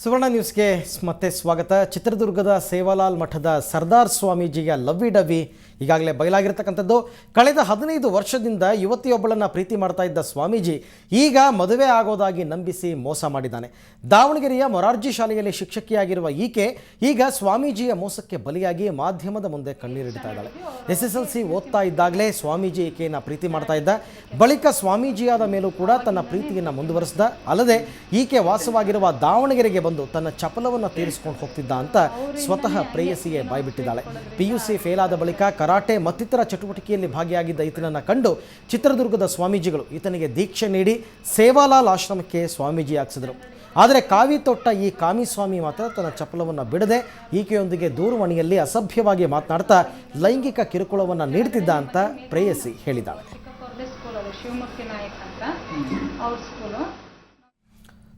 ಸುವರ್ಣ ನ್ಯೂಸ್ಗೆ ಮತ್ತೆ ಸ್ವಾಗತ. ಚಿತ್ರದುರ್ಗದ ಸೇವಾಲಾಲ್ ಮಠದ ಸರ್ದಾರ್ ಸ್ವಾಮೀಜಿಯ ಲವ್ವಿ ಡವ್ವಿ ಈಗಾಗಲೇ ಬಯಲಾಗಿರ್ತಕ್ಕಂಥದ್ದು. ಕಳೆದ 15 ವರ್ಷದಿಂದ ಯುವತಿಯೊಬ್ಬಳನ್ನು ಪ್ರೀತಿ ಮಾಡ್ತಾ ಇದ್ದ ಸ್ವಾಮೀಜಿ ಈಗ ಮದುವೆ ಆಗೋದಾಗಿ ನಂಬಿಸಿ ಮೋಸ ಮಾಡಿದ್ದಾನೆ. ದಾವಣಗೆರೆಯ ಮೊರಾರ್ಜಿ ಶಾಲೆಯಲ್ಲಿ ಶಿಕ್ಷಕಿಯಾಗಿರುವ ಈಕೆ ಈಗ ಸ್ವಾಮೀಜಿಯ ಮೋಸಕ್ಕೆ ಬಲಿಯಾಗಿ ಮಾಧ್ಯಮದ ಮುಂದೆ ಕಣ್ಣೀರಿಡ್ತಾ ಇದ್ದಾಳೆ. SSLC ಓದ್ತಾ ಇದ್ದಾಗಲೇ ಸ್ವಾಮೀಜಿ ಈಕೆಯನ್ನು ಪ್ರೀತಿ ಮಾಡ್ತಾ ಇದ್ದ. ಬಳಿಕ ಸ್ವಾಮೀಜಿಯಾದ ಮೇಲೂ ಕೂಡ ತನ್ನ ಪ್ರೀತಿಯನ್ನು ಮುಂದುವರಿಸಿದ. ಅಲ್ಲದೆ ಈಕೆ ವಾಸವಾಗಿರುವ ದಾವಣಗೆರೆಗೆ ಬಂದು ತನ್ನ ಚಪಲವನ್ನು ತೀರಿಸಿಕೊಂಡು ಹೋಗ್ತಿದ್ದ ಅಂತ ಸ್ವತಃ ಪ್ರೇಯಸಿಯೇ ಬಾಯ್ಬಿಟ್ಟಿದ್ದಾಳೆ. PUC ಫೇಲ್ ಆದ ಬಳಿಕ ಕರಾಟೆ ಮತ್ತಿತರ ಚಟುವಟಿಕೆಯಲ್ಲಿ ಭಾಗಿಯಾಗಿದ್ದ ಈತನನ್ನು ಕಂಡು ಚಿತ್ರದುರ್ಗದ ಸ್ವಾಮೀಜಿಗಳು ಈತನಿಗೆ ದೀಕ್ಷೆ ನೀಡಿ ಸೇವಾಲಾಲ್ ಆಶ್ರಮಕ್ಕೆ ಸ್ವಾಮೀಜಿ ಹಾಕಿಸಿದರು. ಆದರೆ ಕಾವಿ ತೊಟ್ಟ ಈ ಕಾಮಿಸ್ವಾಮಿ ಮಾತ್ರ ತನ್ನ ಚಪಲವನ್ನು ಬಿಡದೆ ಈಕೆಯೊಂದಿಗೆ ದೂರವಾಣಿಯಲ್ಲಿ ಅಸಭ್ಯವಾಗಿ ಮಾತನಾಡ್ತಾ ಲೈಂಗಿಕ ಕಿರುಕುಳವನ್ನು ನೀಡ್ತಿದ್ದ ಅಂತ ಪ್ರೇಯಸಿ ಹೇಳಿದ್ದಾಳೆ.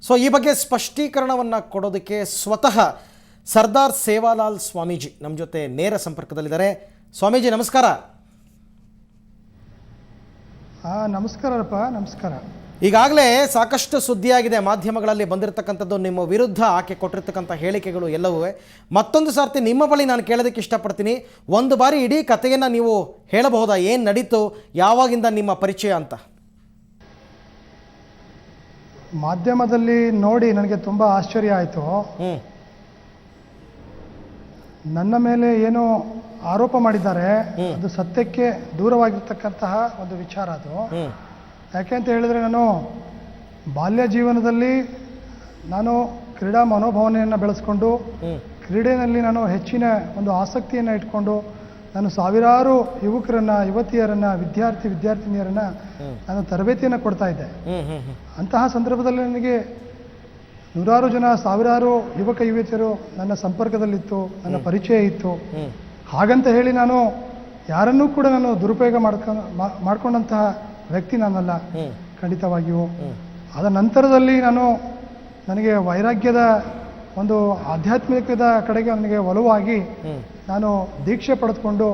ಸೊ ಈ ಬಗ್ಗೆ ಸ್ಪಷ್ಟೀಕರಣವನ್ನು ಕೊಡೋದಕ್ಕೆ ಸ್ವತಃ ಸರ್ದಾರ್ ಸೇವಾಲಾಲ್ ಸ್ವಾಮೀಜಿ ನಮ್ಮ ಜೊತೆ ನೇರ ಸಂಪರ್ಕದಲ್ಲಿದ್ದಾರೆ. ಸ್ವಾಮೀಜಿ ನಮಸ್ಕಾರ. ನಮಸ್ಕಾರಪ್ಪ. ನಮಸ್ಕಾರ. ಈಗಾಗಲೇ ಸಾಕಷ್ಟು ಸುದ್ದಿಯಾಗಿದೆ, ಮಾಧ್ಯಮಗಳಲ್ಲಿ ಬಂದಿರತಕ್ಕಂಥದ್ದು ನಿಮ್ಮ ವಿರುದ್ಧ ಆಕೆ ಕೊಟ್ಟಿರ್ತಕ್ಕಂಥ ಹೇಳಿಕೆಗಳು ಎಲ್ಲವೂ. ಮತ್ತೊಂದು ಸಾರ್ತಿ ನಿಮ್ಮ ಬಳಿ ನಾನು ಕೇಳೋದಕ್ಕೆ ಇಷ್ಟಪಡ್ತೀನಿ, ಒಂದು ಬಾರಿ ಇಡೀ ಕಥೆಯನ್ನು ನೀವು ಹೇಳಬಹುದಾ? ಏನು ನಡೀತು, ಯಾವಾಗಿಂದ ನಿಮ್ಮ ಪರಿಚಯ ಅಂತ? ಮಾಧ್ಯಮದಲ್ಲಿ ನೋಡಿ ನನಗೆ ತುಂಬ ಆಶ್ಚರ್ಯ ಆಯಿತು. ನನ್ನ ಮೇಲೆ ಏನು ಆರೋಪ ಮಾಡಿದ್ದಾರೆ ಅದು ಸತ್ಯಕ್ಕೆ ದೂರವಾಗಿರ್ತಕ್ಕಂತಹ ಒಂದು ವಿಚಾರ ಅದು. ಯಾಕೆ ಅಂತ ಹೇಳಿದ್ರೆ, ನಾನು ಬಾಲ್ಯ ಜೀವನದಲ್ಲಿ ನಾನು ಕ್ರೀಡಾ ಮನೋಭಾವನೆಯನ್ನು ಬೆಳೆಸ್ಕೊಂಡು ಕ್ರೀಡೆಯಲ್ಲಿ ನಾನು ಹೆಚ್ಚಿನ ಒಂದು ಆಸಕ್ತಿಯನ್ನು ಇಟ್ಕೊಂಡು ನಾನು ಸಾವಿರಾರು ಯುವಕರನ್ನು, ಯುವತಿಯರನ್ನು, ವಿದ್ಯಾರ್ಥಿನಿಯರನ್ನು ನಾನು ತರಬೇತಿಯನ್ನು ಕೊಡ್ತಾ ಇದ್ದೆ. ಅಂತಹ ಸಂದರ್ಭದಲ್ಲಿ ನನಗೆ ನೂರಾರು ಜನ, ಸಾವಿರಾರು ಯುವಕ ಯುವತಿಯರು ನನ್ನ ಸಂಪರ್ಕದಲ್ಲಿತ್ತು, ನನ್ನ ಪರಿಚಯ ಇತ್ತು. ಹಾಗಂತ ಹೇಳಿ ನಾನು ಯಾರನ್ನೂ ಕೂಡ ನಾನು ದುರುಪಯೋಗ ಮಾಡ್ಕೊಂಡಂತಹ ವ್ಯಕ್ತಿ ನಾನಲ್ಲ, ಖಂಡಿತವಾಗಿಯೂ. ಅದ ನಂತರದಲ್ಲಿ ನನಗೆ ವೈರಾಗ್ಯದ ಒಂದು ಆಧ್ಯಾತ್ಮಿಕದ ಕಡೆಗೆ ನನಗೆ ಒಲವಾಗಿ ನಾನು ದೀಕ್ಷೆ ಪಡೆದುಕೊಂಡು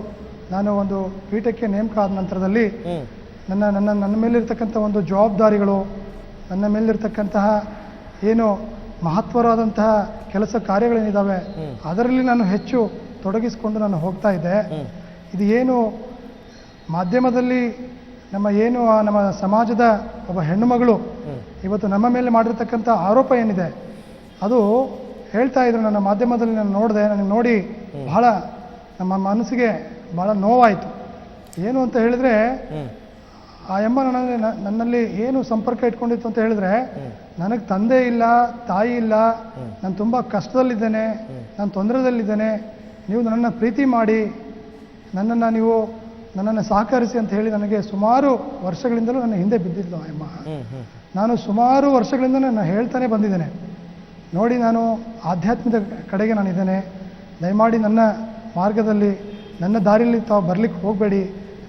ನಾನು ಒಂದು ಪೀಠಕ್ಕೆ ನೇಮಕ ಆದ ನಂತರದಲ್ಲಿ ನನ್ನ ಮೇಲಿರ್ತಕ್ಕಂಥ ಒಂದು ಜವಾಬ್ದಾರಿಗಳು, ನನ್ನ ಮೇಲಿರ್ತಕ್ಕಂತಹ ಏನು ಮಹತ್ವವಾದಂತಹ ಕೆಲಸ ಕಾರ್ಯಗಳೇನಿದ್ದಾವೆ ಅದರಲ್ಲಿ ನಾನು ಹೆಚ್ಚು ತೊಡಗಿಸಿಕೊಂಡು ನಾನು ಹೋಗ್ತಾ ಇದ್ದೆ. ಇದು ಏನು ಮಾಧ್ಯಮದಲ್ಲಿ ನಮ್ಮ ಸಮಾಜದ ಒಬ್ಬ ಹೆಣ್ಣುಮಗಳು ಇವತ್ತು ನಮ್ಮ ಮೇಲೆ ಮಾಡಿರ್ತಕ್ಕಂಥ ಆರೋಪ ಏನಿದೆ ಅದು ಹೇಳ್ತಾ ಇದ್ರು. ನನ್ನ ಮಾಧ್ಯಮದಲ್ಲಿ ನಾನು ನೋಡಿದೆ, ನನಗೆ ನೋಡಿ ಬಹಳ ನಮ್ಮ ಮನಸ್ಸಿಗೆ ಬಹಳ ನೋವಾಯಿತು. ಏನು ಅಂತ ಹೇಳಿದ್ರೆ, ಆ ಎಂಬ ನನ್ನಲ್ಲಿ ಏನು ಸಂಪರ್ಕ ಇಟ್ಕೊಂಡಿತ್ತು ಅಂತ ಹೇಳಿದ್ರೆ, ನನಗೆ ತಂದೆ ಇಲ್ಲ, ತಾಯಿ ಇಲ್ಲ, ನಾನು ತುಂಬ ಕಷ್ಟದಲ್ಲಿದ್ದೇನೆ, ನಾನು ತೊಂದರೆದಲ್ಲಿದ್ದೇನೆ, ನೀವು ನನ್ನನ್ನು ಪ್ರೀತಿ ಮಾಡಿ ನನ್ನನ್ನು ಸಹಕರಿಸಿ ಅಂತ ಹೇಳಿ ನನಗೆ ಸುಮಾರು ವರ್ಷಗಳಿಂದಲೂ ನನ್ನ ಹಿಂದೆ ಬಿದ್ದಿದ್ಲು ಆ ಅಮ್ಮ. ನಾನು ಸುಮಾರು ವರ್ಷಗಳಿಂದ ನಾನು ಹೇಳ್ತಾನೆ ಬಂದಿದ್ದೇನೆ, ನೋಡಿ ನಾನು ಆಧ್ಯಾತ್ಮದ ಕಡೆಗೆ ನಾನಿದ್ದೇನೆ, ದಯಮಾಡಿ ನನ್ನ ಮಾರ್ಗದಲ್ಲಿ, ನನ್ನ ದಾರಿಯಲ್ಲಿ ತಾವು ಬರಲಿಕ್ಕೆ ಹೋಗಬೇಡಿ,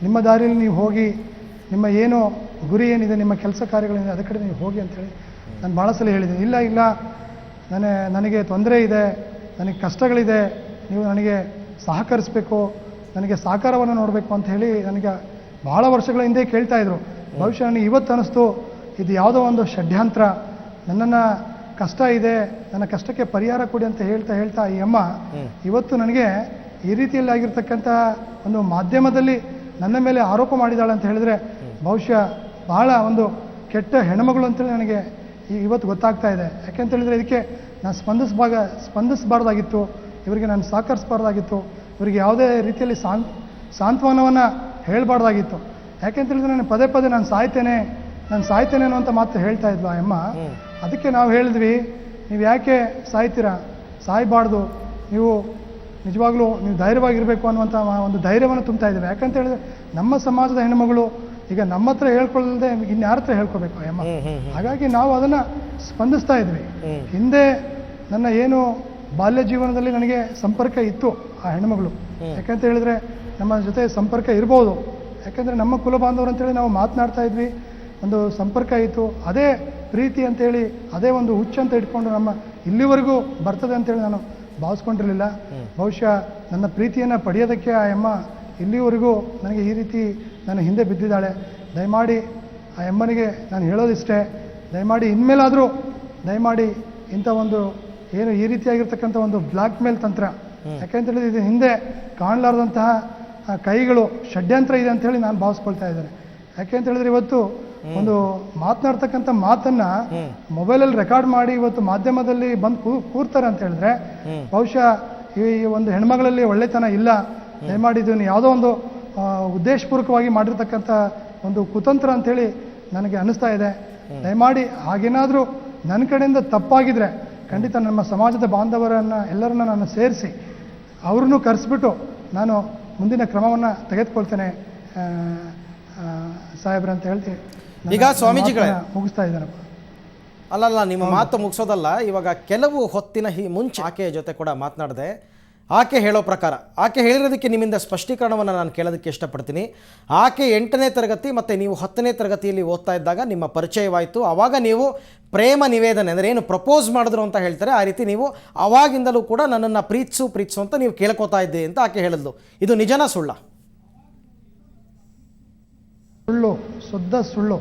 ನಿಮ್ಮ ದಾರಿಯಲ್ಲಿ ನೀವು ಹೋಗಿ, ನಿಮ್ಮ ಏನು ಗುರಿ ಏನಿದೆ, ನಿಮ್ಮ ಕೆಲಸ ಕಾರ್ಯಗಳೇನಿದೆ ಅದ ಕಡೆ ನೀವು ಹೋಗಿ ಅಂತೇಳಿ ನಾನು ಭಾಳ ಸಲ ಹೇಳಿದ್ದೀನಿ. ಇಲ್ಲ ನನಗೆ ತೊಂದರೆ ಇದೆ, ನನಗೆ ಕಷ್ಟಗಳಿದೆ, ನೀವು ನನಗೆ ಸಹಕರಿಸಬೇಕು, ನನಗೆ ಸಹಕಾರವನ್ನು ನೋಡಬೇಕು ಅಂತ ಹೇಳಿ ನನಗೆ ಭಾಳ ವರ್ಷಗಳ ಹಿಂದೆ ಕೇಳ್ತಾ ಇದ್ರು. ಬಹುಶಃ ನನಗೆ ಇವತ್ತು ಅನ್ನಿಸ್ತು, ಇದು ಯಾವುದೋ ಒಂದು ಷಡ್ಯಂತ್ರ, ನನ್ನನ್ನು ಕಷ್ಟ ಇದೆ, ನನ್ನ ಕಷ್ಟಕ್ಕೆ ಪರಿಹಾರ ಕೊಡಿ ಅಂತ ಹೇಳ್ತಾ ಈ ಅಮ್ಮ ಇವತ್ತು ನನಗೆ ಈ ರೀತಿಯಲ್ಲಿ ಆಗಿರ್ತಕ್ಕಂಥ ಒಂದು ಮಾಧ್ಯಮದಲ್ಲಿ ನನ್ನ ಮೇಲೆ ಆರೋಪ ಮಾಡಿದಾಳೆ ಅಂತ ಹೇಳಿದ್ರೆ, ಬಹುಶಃ ಬಹಳ ಒಂದು ಕೆಟ್ಟ ಹೆಣ್ಮಗಳು ಅಂತೇಳಿ ನನಗೆ ಇವತ್ತು ಗೊತ್ತಾಗ್ತಾ ಇದೆ. ಯಾಕೆಂತ ಹೇಳಿದ್ರೆ, ಇದಕ್ಕೆ ನಾನು ಸ್ಪಂದಿಸಬಾರ್ದಾಗಿತ್ತು, ಇವರಿಗೆ ನಾನು ಸಹಕರಿಸಬಾರ್ದಾಗಿತ್ತು, ಇವರಿಗೆ ಯಾವುದೇ ರೀತಿಯಲ್ಲಿ ಸಾಂತ್ವನವನ್ನು ಹೇಳಬಾರ್ದಾಗಿತ್ತು. ಯಾಕೆಂತ ಹೇಳಿದ್ರೆ, ನಾನು ಪದೇ ನಾನು ಸಾಯ್ತೇನೆ ಅನ್ನುವಂಥ ಮಾತು ಹೇಳ್ತಾ ಇದ್ಲು ಆ ಅಮ್ಮ. ಅದಕ್ಕೆ ನಾವು ಹೇಳಿದ್ವಿ, ನೀವು ಯಾಕೆ ಸಾಯ್ತೀರಾ, ಸಾಯಬಾರ್ದು, ನೀವು ನಿಜವಾಗ್ಲೂ ನೀವು ಧೈರ್ಯವಾಗಿರಬೇಕು ಅನ್ನುವಂಥ ಒಂದು ಧೈರ್ಯವನ್ನು ತುಂಬ್ತಾ ಇದ್ದೇವೆ. ಯಾಕಂತ ಹೇಳಿದ್ರೆ, ನಮ್ಮ ಸಮಾಜದ ಹೆಣ್ಣುಮಗಳು ಈಗ ನಮ್ಮ ಹತ್ರ ಹೇಳ್ಕೊಳ್ಳದೆ ಇನ್ಯಾರ ಹತ್ರ ಹೇಳ್ಕೋಬೇಕು ಆ ಅಮ್ಮ. ಹಾಗಾಗಿ ನಾವು ಅದನ್ನು ಸ್ಪಂದಿಸ್ತಾ ಇದ್ವಿ. ಹಿಂದೆ ನನ್ನ ಏನು ಬಾಲ್ಯ ಜೀವನದಲ್ಲಿ ನನಗೆ ಸಂಪರ್ಕ ಇತ್ತು ಆ ಹೆಣ್ಣುಮಗಳು. ಯಾಕಂತ ಹೇಳಿದ್ರೆ ನಮ್ಮ ಜೊತೆ ಸಂಪರ್ಕ ಇರ್ಬೋದು, ಯಾಕಂದರೆ ನಮ್ಮ ಕುಲ ಬಾಂಧವರು ಅಂತೇಳಿ ನಾವು ಮಾತನಾಡ್ತಾ ಇದ್ವಿ, ಒಂದು ಸಂಪರ್ಕ ಇತ್ತು. ಅದೇ ಪ್ರೀತಿ ಅಂತೇಳಿ, ಅದೇ ಒಂದು ಹುಚ್ಚು ಅಂತ ಇಟ್ಕೊಂಡು ನಮ್ಮ ಇಲ್ಲಿವರೆಗೂ ಬರ್ತದೆ ಅಂತೇಳಿ ನಾನು ಭಾವಿಸ್ಕೊಂಡಿರಲಿಲ್ಲ. ಬಹುಶಃ ನನ್ನ ಪ್ರೀತಿಯನ್ನು ಪಡೆಯೋದಕ್ಕೆ ಆ ಅಮ್ಮ ಇಲ್ಲಿವರೆಗೂ ನನಗೆ ಈ ರೀತಿ ನನ್ನ ಹಿಂದೆ ಬಿದ್ದಿದ್ದಾಳೆ. ದಯಮಾಡಿ ಆ ಅಮ್ಮನಿಗೆ ನಾನು ಹೇಳೋದಿಷ್ಟೇ, ದಯಮಾಡಿ ಇನ್ಮೇಲಾದರೂ ದಯಮಾಡಿ ಇಂಥ ಒಂದು ಏನು ಈ ರೀತಿಯಾಗಿರ್ತಕ್ಕಂಥ ಒಂದು ಬ್ಲ್ಯಾಕ್ ಮೇಲ್ ತಂತ್ರ, ಯಾಕೆಂತ ಹೇಳಿದ್ರೆ ಇದು ಹಿಂದೆ ಕಾಣಲಾರ್ದಂತಹ ಕೈಗಳು ಷಡ್ಯಂತ್ರ ಇದೆ ಅಂತ ಹೇಳಿ ನಾನು ಭಾವಿಸ್ಕೊಳ್ತಾ ಇದ್ದೇನೆ. ಯಾಕೆಂತ ಹೇಳಿದ್ರೆ ಇವತ್ತು ಒಂದು ಮಾತನಾಡ್ತಕ್ಕಂಥ ಮಾತನ್ನ ಮೊಬೈಲಲ್ಲಿ ರೆಕಾರ್ಡ್ ಮಾಡಿ ಇವತ್ತು ಮಾಧ್ಯಮದಲ್ಲಿ ಬಂದು ಕೂರ್ತಾರೆ ಅಂತ ಹೇಳಿದ್ರೆ ಬಹುಶಃ ಈ ಒಂದು ಹೆಣ್ಮಗಳಲ್ಲಿ ಒಳ್ಳೆತನ ಇಲ್ಲ. ದಯಮಾಡಿ ಇದನ್ನು ಯಾವುದೋ ಒಂದು ಉದ್ದೇಶಪೂರ್ವಕವಾಗಿ ಮಾಡಿರ್ತಕ್ಕಂಥ ಒಂದು ಕುತಂತ್ರ ಅಂಥೇಳಿ ನನಗೆ ಅನಿಸ್ತಾ ಇದೆ. ದಯಮಾಡಿ ಹಾಗೇನಾದರೂ ನನ್ನ ಕಡೆಯಿಂದ ತಪ್ಪಾಗಿದ್ರೆ ಖಂಡಿತ ನಮ್ಮ ಸಮಾಜದ ಬಾಂಧವರನ್ನು ಎಲ್ಲರನ್ನ ನಾನು ಸೇರಿಸಿ ಅವ್ರನ್ನೂ ಕರೆಸ್ಬಿಟ್ಟು ನಾನು ಮುಂದಿನ ಕ್ರಮವನ್ನು ತೆಗೆದುಕೊಳ್ತೇನೆ ಸಾಹೇಬ್ರೆ ಅಂತ ಹೇಳ್ತೀನಿ. ಈಗ ಸ್ವಾಮೀಜಿಗಳೇ ಮುಗಿಸ್ತಾ ಇದ್ದಾನಪ್ಪ. ಅಲ್ಲಲ್ಲ, ನಿಮ್ಮ ಮಾತು ಮುಗಿಸೋದಲ್ಲ. ಇವಾಗ ಕೆಲವು ಹೊತ್ತಿನ ಮುಂಚೆ ಆಕೆಯ ಜೊತೆ ಕೂಡ ಮಾತನಾಡಿದೆ. ಆಕೆ ಹೇಳೋ ಪ್ರಕಾರ, ಆಕೆ ಹೇಳಿರೋದಕ್ಕೆ ನಿಮ್ಮಿಂದ ಸ್ಪಷ್ಟೀಕರಣವನ್ನು ನಾನು ಕೇಳೋದಕ್ಕೆ ಇಷ್ಟಪಡ್ತೀನಿ. ಆಕೆ 8ನೇ ತರಗತಿ ಮತ್ತು ನೀವು 10ನೇ ತರಗತಿಯಲ್ಲಿ ಓದ್ತಾ ಇದ್ದಾಗ ನಿಮ್ಮ ಪರಿಚಯವಾಯಿತು. ಆವಾಗ ನೀವು ಪ್ರೇಮ ನಿವೇದನೆ ಅಂದರೆ ಏನು ಪ್ರಪೋಸ್ ಮಾಡಿದ್ರು ಅಂತ ಹೇಳ್ತಾರೆ, ಆ ರೀತಿ ನೀವು ಆವಾಗಿಂದಲೂ ಕೂಡ ನನ್ನನ್ನು ಪ್ರೀತಿಸು ಅಂತ ನೀವು ಕೇಳ್ಕೊತಾ ಇದ್ದೆ ಅಂತ ಆಕೆ ಹೇಳಿದ್ಲು. ಇದು ನಿಜನಾ ಸುಳ್ಳ? ಸುಳ್ಳು, ಶುದ್ಧ ಸುಳ್ಳು.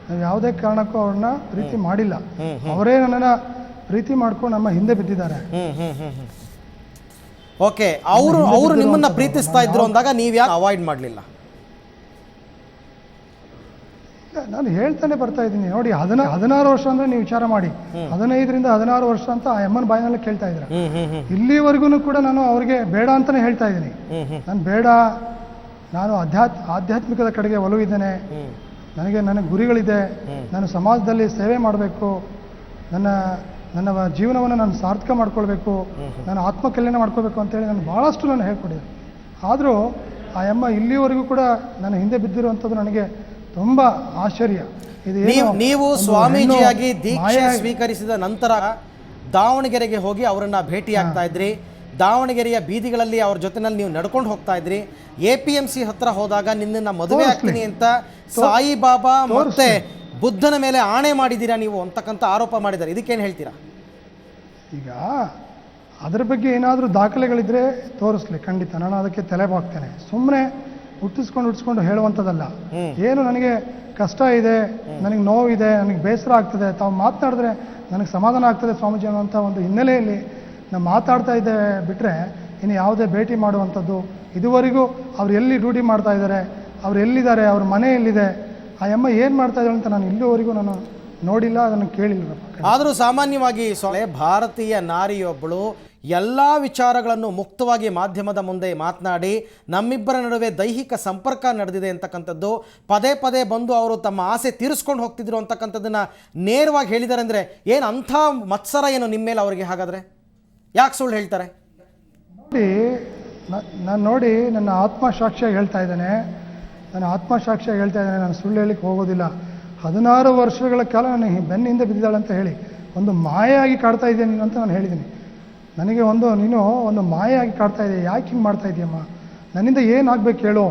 ನಾವು ಯಾವುದೇ ಕಾರಣಕ್ಕೂ ಅವ್ರನ್ನ ಪ್ರೀತಿ ಮಾಡಿಲ್ಲ. ಅವರೇ ನನ್ನನ್ನು ಪ್ರೀತಿ ಮಾಡ್ಕೊಂಡು ನಮ್ಮ ಹಿಂದೆ ಬಿದ್ದಿದ್ದಾರೆ. ಓಕೆ, ಅವರು ನಿಮ್ಮನ್ನ ಪ್ರೀತಿಸ್ತಾ ಇದ್ರು ಅಂದಾಗ ನೀವು ಯಾಕೆ ಅವಾಯ್ಡ್ ಮಾಡಲಿಲ್ಲ? ನಾನು ಹೇಳ್ತಾನೆ ಬರ್ತಾ ಇದ್ದೀನಿ ನೋಡಿ, 16 ವರ್ಷ ಅಂದ್ರೆ ನೀವು ವಿಚಾರ ಮಾಡಿ, 15ರಿಂದ 16 ವರ್ಷ ಅಂತ ಆ ಅಮ್ಮನ ಬಾಯಿನಲ್ಲಿ ಕೇಳ್ತಾ ಇದ್ದಾರೆ. ಇಲ್ಲಿವರೆಗೂ ಕೂಡ ನಾನು ಅವ್ರಿಗೆ ಬೇಡ ಅಂತಾನೆ ಹೇಳ್ತಾ ಇದ್ದೀನಿ. ನಾನು ಬೇಡ, ನಾನು ಆಧ್ಯಾತ್ಮಿಕದ ಕಡೆಗೆ ಒಲವಿದ್ದೇನೆ, ನನಗೆ ಗುರಿಗಳಿದೆ, ನಾನು ಸಮಾಜದಲ್ಲಿ ಸೇವೆ ಮಾಡಬೇಕು, ನನ್ನ ಜೀವನವನ್ನು ನಾನು ಸಾರ್ಥಕ ಮಾಡ್ಕೊಳ್ಬೇಕು, ನಾನು ಆತ್ಮಕಲ್ಯಾಣ ಮಾಡ್ಕೋಬೇಕು ಅಂತೇಳಿ ನಾನು ಭಾಳಷ್ಟು ನಾನು ಹೇಳ್ಕೊಡಿದೆ. ಆದರೂ ಆ ಅಮ್ಮ ಇಲ್ಲಿವರೆಗೂ ಕೂಡ ನನ್ನ ಹಿಂದೆ ಬಿದ್ದಿರುವಂಥದ್ದು ನನಗೆ ತುಂಬ ಆಶ್ಚರ್ಯ. ನೀವು ಸ್ವಾಮೀಜಿಯಾಗಿ ದೀಕ್ಷೆ ಸ್ವೀಕರಿಸಿದ ನಂತರ ದಾವಣಗೆರೆಗೆ ಹೋಗಿ ಅವರನ್ನ ಭೇಟಿ ಆಗ್ತಾ ಇದ್ರಿ, ದಾವಣಗೆರೆಯ ಬೀದಿಗಳಲ್ಲಿ ಅವ್ರ ಜೊತೆನಲ್ಲಿ ನೀವು ನಡ್ಕೊಂಡು ಹೋಗ್ತಾ ಇದ್ರಿ. APMC ಹತ್ರ ಹೋದಾಗ ನಿನ್ನನ್ನು ಮದುವೆ ಆಗ್ತೀನಿ ಅಂತ ಸಾಯಿಬಾಬಾ ಮತ್ತೆ ಬುದ್ಧನ ಮೇಲೆ ಆಣೆ ಮಾಡಿದ್ದೀರಾ ನೀವು ಅಂತಕ್ಕಂಥ ಆರೋಪ ಮಾಡಿದ್ದಾರೆ. ಇದಕ್ಕೇನು ಹೇಳ್ತೀರಾ? ಈಗ ಅದರ ಬಗ್ಗೆ ಏನಾದರೂ ದಾಖಲೆಗಳಿದ್ರೆ ತೋರಿಸ್ಲಿ, ಖಂಡಿತ ನಾನು ಅದಕ್ಕೆ ತಲೆ ಬಾಗ್ತೇನೆ. ಸುಮ್ಮನೆ ಹುಟ್ಟಿಸ್ಕೊಂಡು ಹೇಳುವಂಥದ್ದಲ್ಲ. ಏನು ನನಗೆ ಕಷ್ಟ ಇದೆ, ನನಗೆ ನೋವಿದೆ, ನನಗೆ ಬೇಸರ ಆಗ್ತದೆ, ತಾವು ಮಾತನಾಡಿದ್ರೆ ನನಗೆ ಸಮಾಧಾನ ಆಗ್ತದೆ ಸ್ವಾಮೀಜಿ ಅನ್ನುವಂಥ ಒಂದು ಹಿನ್ನೆಲೆಯಲ್ಲಿ ನಾವು ಮಾತಾಡ್ತಾ ಇದ್ದೇವೆ ಬಿಟ್ಟರೆ ಇನ್ನು ಯಾವುದೇ ಭೇಟಿ ಮಾಡುವಂಥದ್ದು ಇದುವರೆಗೂ ಅವ್ರು ಎಲ್ಲಿ ರೂಢಿ ಮಾಡ್ತಾ ಇದ್ದಾರೆ, ಅವ್ರು ಎಲ್ಲಿದ್ದಾರೆ, ಅವ್ರ ಮನೆ ಎಲ್ಲಿದೆ, ಆ ಅಮ್ಮ ಏನು ಮಾಡ್ತಾ ಇದ್ದಾಳೆ ಅಂತ ನಾನು ಇಲ್ಲಿವರೆಗೂ ನಾನು ನೋಡಿಲ್ಲ, ಅದನ್ನು ಕೇಳಿಲ್ಲ. ಆದರೂ ಸಾಮಾನ್ಯವಾಗಿ ಭಾರತೀಯ ನಾರಿಯೊಬ್ಬಳು ಎಲ್ಲ ವಿಚಾರಗಳನ್ನು ಮುಕ್ತವಾಗಿ ಮಾಧ್ಯಮದ ಮುಂದೆ ಮಾತನಾಡಿ ನಮ್ಮಿಬ್ಬರ ನಡುವೆ ದೈಹಿಕ ಸಂಪರ್ಕ ನಡೆದಿದೆ ಅಂತಕ್ಕಂಥದ್ದು ಪದೇ ಪದೇ ಬಂದು ಅವರು ತಮ್ಮ ಆಸೆ ತೀರಿಸ್ಕೊಂಡು ಹೋಗ್ತಿದ್ರು ಅಂತಕ್ಕಂಥದ್ದನ್ನು ನೇರವಾಗಿ ಹೇಳಿದ್ದಾರೆ. ಅಂದರೆ ಏನು ಅಂಥ ಮತ್ಸರ ಏನು ನಿಮ್ಮ ಮೇಲೆ ಅವರಿಗೆ? ಹಾಗಾದರೆ ಯಾಕೆ ಸುಳ್ಳು ಹೇಳ್ತಾರೆ? ನೋಡಿ ನನ್ನ ಆತ್ಮಸಾಕ್ಷಿಯಾಗಿ ಹೇಳ್ತಾ ಇದ್ದೇನೆ, ನಾನು ಸುಳ್ಳು ಹೇಳಿಕ್ಕೆ ಹೋಗೋದಿಲ್ಲ. 16 ವರ್ಷಗಳ ಕಾಲ ನನಗೆ ಬೆನ್ನ ಹಿಂದೆ ಬಿದ್ದಿದ್ದಾಳೆ ಅಂತ ಹೇಳಿ ಒಂದು ಮಾಯೆಯಾಗಿ ಕಾಡ್ತಾ ಇದ್ದೇನೆ ನೀನು ಅಂತ ನಾನು ಹೇಳಿದ್ದೀನಿ. ನನಗೆ ನೀನು ಒಂದು ಮಾಯೆಯಾಗಿ ಕಾಡ್ತಾ ಇದೆ, ಯಾಕೆ ಹಿಂಗೆ ಮಾಡ್ತಾ ಇದೆಯಮ್ಮ, ನನ್ನಿಂದ ಏನಾಗಬೇಕು ಹೇಳು,